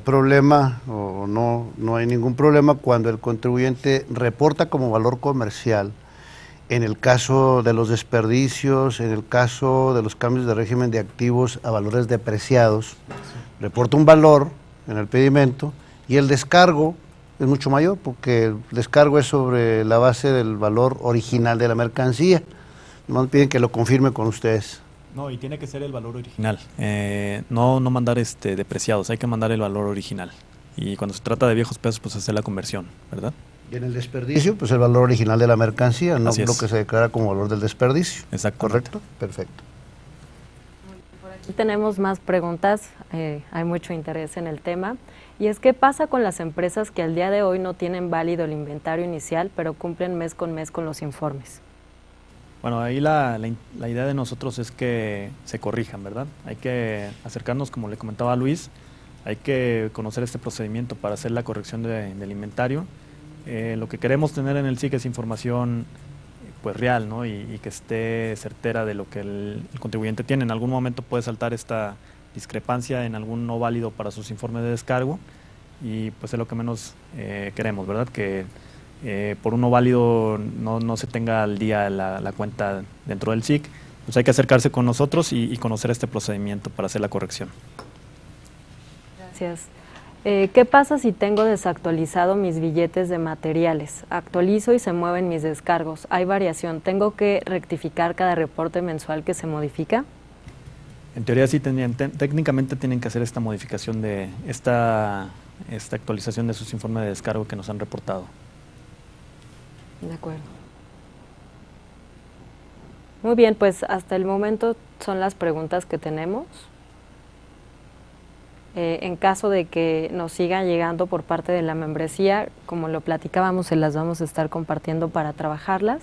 problema o no hay ningún problema cuando el contribuyente reporta como valor comercial, en el caso de los desperdicios, en el caso de los cambios de régimen de activos a valores depreciados, reporta un valor en el pedimento y el descargo es mucho mayor porque el descargo es sobre la base del valor original de la mercancía. Nomás piden que lo confirme con ustedes. No, y tiene que ser el valor original, no mandar depreciados, hay que mandar el valor original. Y cuando se trata de viejos pesos, pues hacer la conversión, ¿verdad? Y en el desperdicio, pues el valor original de la mercancía, no Así lo es. que se declara como valor del desperdicio. Exactamente. ¿Correcto? Perfecto. Aquí tenemos más preguntas, hay mucho interés en el tema. Y es, ¿qué pasa con las empresas que al día de hoy no tienen válido el inventario inicial, pero cumplen mes con los informes? Bueno, ahí la idea de nosotros es que se corrijan, ¿verdad? Hay que acercarnos, como le comentaba a Luis, hay que conocer este procedimiento para hacer la corrección del inventario. Lo que queremos tener en el SIC es información pues real, ¿no? Y que esté certera de lo que el contribuyente tiene. En algún momento puede saltar esta discrepancia en algún no válido para sus informes de descargo y pues es lo que menos queremos, ¿verdad? Que por un no válido no se tenga al día la cuenta dentro del SIC. Pues hay que acercarse con nosotros y conocer este procedimiento para hacer la corrección. Gracias. ¿Qué pasa si tengo desactualizado mis billetes de materiales? Actualizo y se mueven mis descargos. ¿Hay variación? ¿Tengo que rectificar cada reporte mensual que se modifica? En teoría sí técnicamente tienen que hacer esta modificación de esta actualización de sus informes de descargo que nos han reportado. De acuerdo. Muy bien, pues hasta el momento son las preguntas que tenemos. En caso de que nos sigan llegando por parte de la membresía, como lo platicábamos, se las vamos a estar compartiendo para trabajarlas.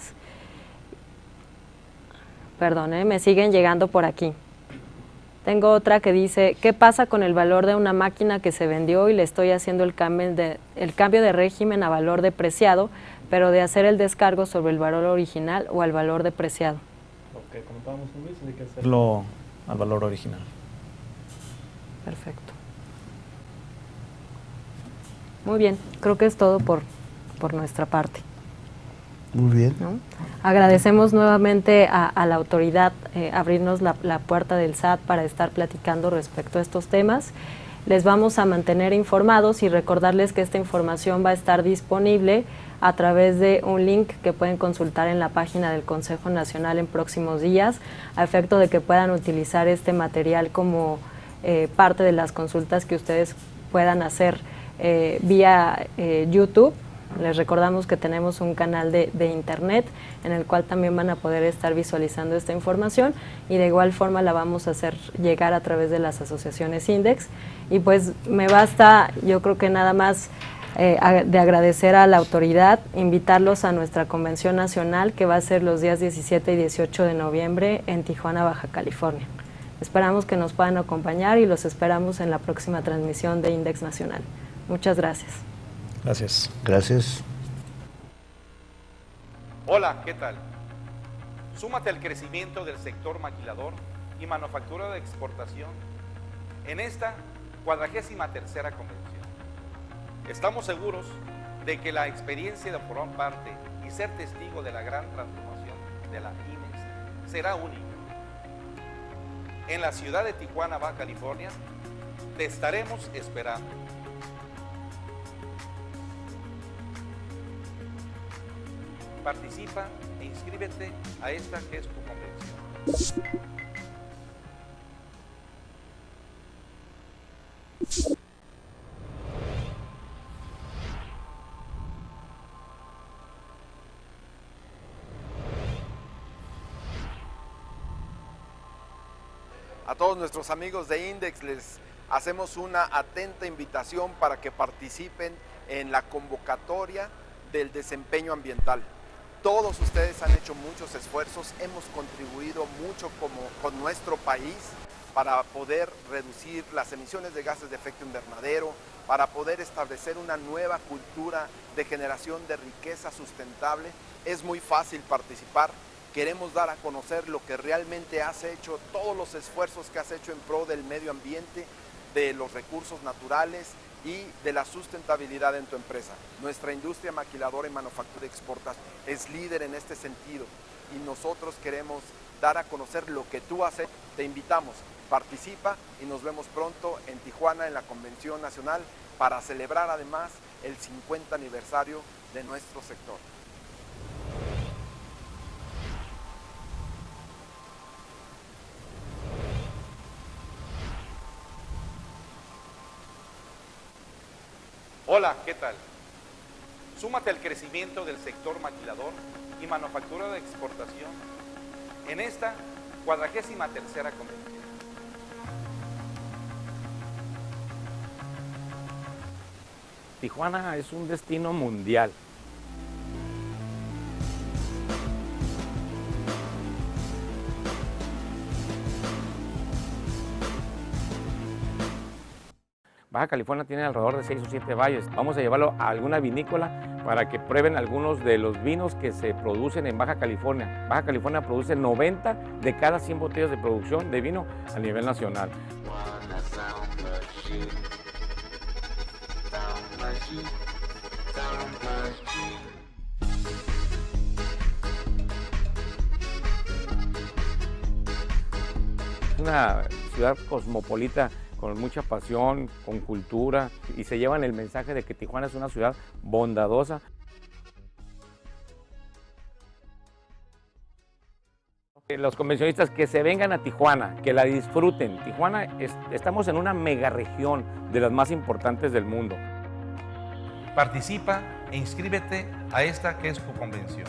Perdón, me siguen llegando por aquí. Tengo otra que dice, ¿qué pasa con el valor de una máquina que se vendió y le estoy haciendo el cambio de régimen a valor depreciado, pero de hacer el descargo sobre el valor original o al valor depreciado? Lo que comentábamos con Luis, hay que hacerlo al valor original. Perfecto. Muy bien, creo que es todo por nuestra parte. Muy bien. ¿No? Agradecemos nuevamente a la autoridad abrirnos la puerta del SAT para estar platicando respecto a estos temas. Les vamos a mantener informados y recordarles que esta información va a estar disponible a través de un link que pueden consultar en la página del Consejo Nacional en próximos días, a efecto de que puedan utilizar este material como parte de las consultas que ustedes puedan hacer vía YouTube. Les recordamos que tenemos un canal de internet en el cual también van a poder estar visualizando esta información y de igual forma la vamos a hacer llegar a través de las asociaciones INDEX. Y pues me basta, yo creo que nada más de agradecer a la autoridad, invitarlos a nuestra convención nacional que va a ser los días 17 y 18 de noviembre en Tijuana, Baja California. Esperamos que nos puedan acompañar y los esperamos en la próxima transmisión de INDEX Nacional. Muchas gracias. Gracias. Gracias. Hola, ¿qué tal? Súmate al crecimiento del sector maquilador y manufactura de exportación en esta 43ª convención. Estamos seguros de que la experiencia de formar parte y ser testigo de la gran transformación de la INEX será única. En la ciudad de Tijuana, Baja California, te estaremos esperando. Participa e inscríbete a esta que es tu convención. A todos nuestros amigos de INDEX les hacemos una atenta invitación para que participen en la convocatoria del desempeño ambiental. Todos ustedes han hecho muchos esfuerzos, hemos contribuido mucho con nuestro país para poder reducir las emisiones de gases de efecto invernadero, para poder establecer una nueva cultura de generación de riqueza sustentable. Es muy fácil participar. Queremos dar a conocer lo que realmente has hecho, todos los esfuerzos que has hecho en pro del medio ambiente, de los recursos naturales y de la sustentabilidad en tu empresa. Nuestra industria maquiladora y manufactura de exportación es líder en este sentido y nosotros queremos dar a conocer lo que tú has hecho. Te invitamos, participa y nos vemos pronto en Tijuana en la Convención Nacional para celebrar además el 50 aniversario de nuestro sector. Hola, ¿qué tal? Súmate al crecimiento del sector maquilador y manufactura de exportación en esta 43ª convención. Tijuana es un destino mundial. Baja California tiene alrededor de 6 o 7 valles. Vamos a llevarlo a alguna vinícola para que prueben algunos de los vinos que se producen en Baja California. Baja California produce 90 de cada 100 botellas de producción de vino a nivel nacional. Es una ciudad cosmopolita con mucha pasión, con cultura, y se llevan el mensaje de que Tijuana es una ciudad bondadosa. Los convencionistas que se vengan a Tijuana, que la disfruten. Tijuana, estamos en una mega región de las más importantes del mundo. Participa e inscríbete a esta que es tu convención.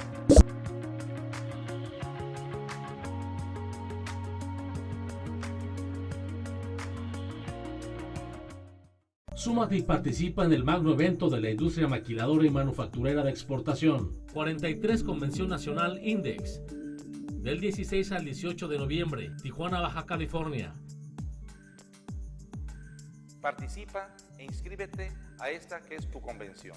Súmate y participa en el magno evento de la industria maquiladora y manufacturera de exportación. 43 Convención Nacional INDEX. Del 16 al 18 de noviembre, Tijuana, Baja California. Participa e inscríbete a esta que es tu convención.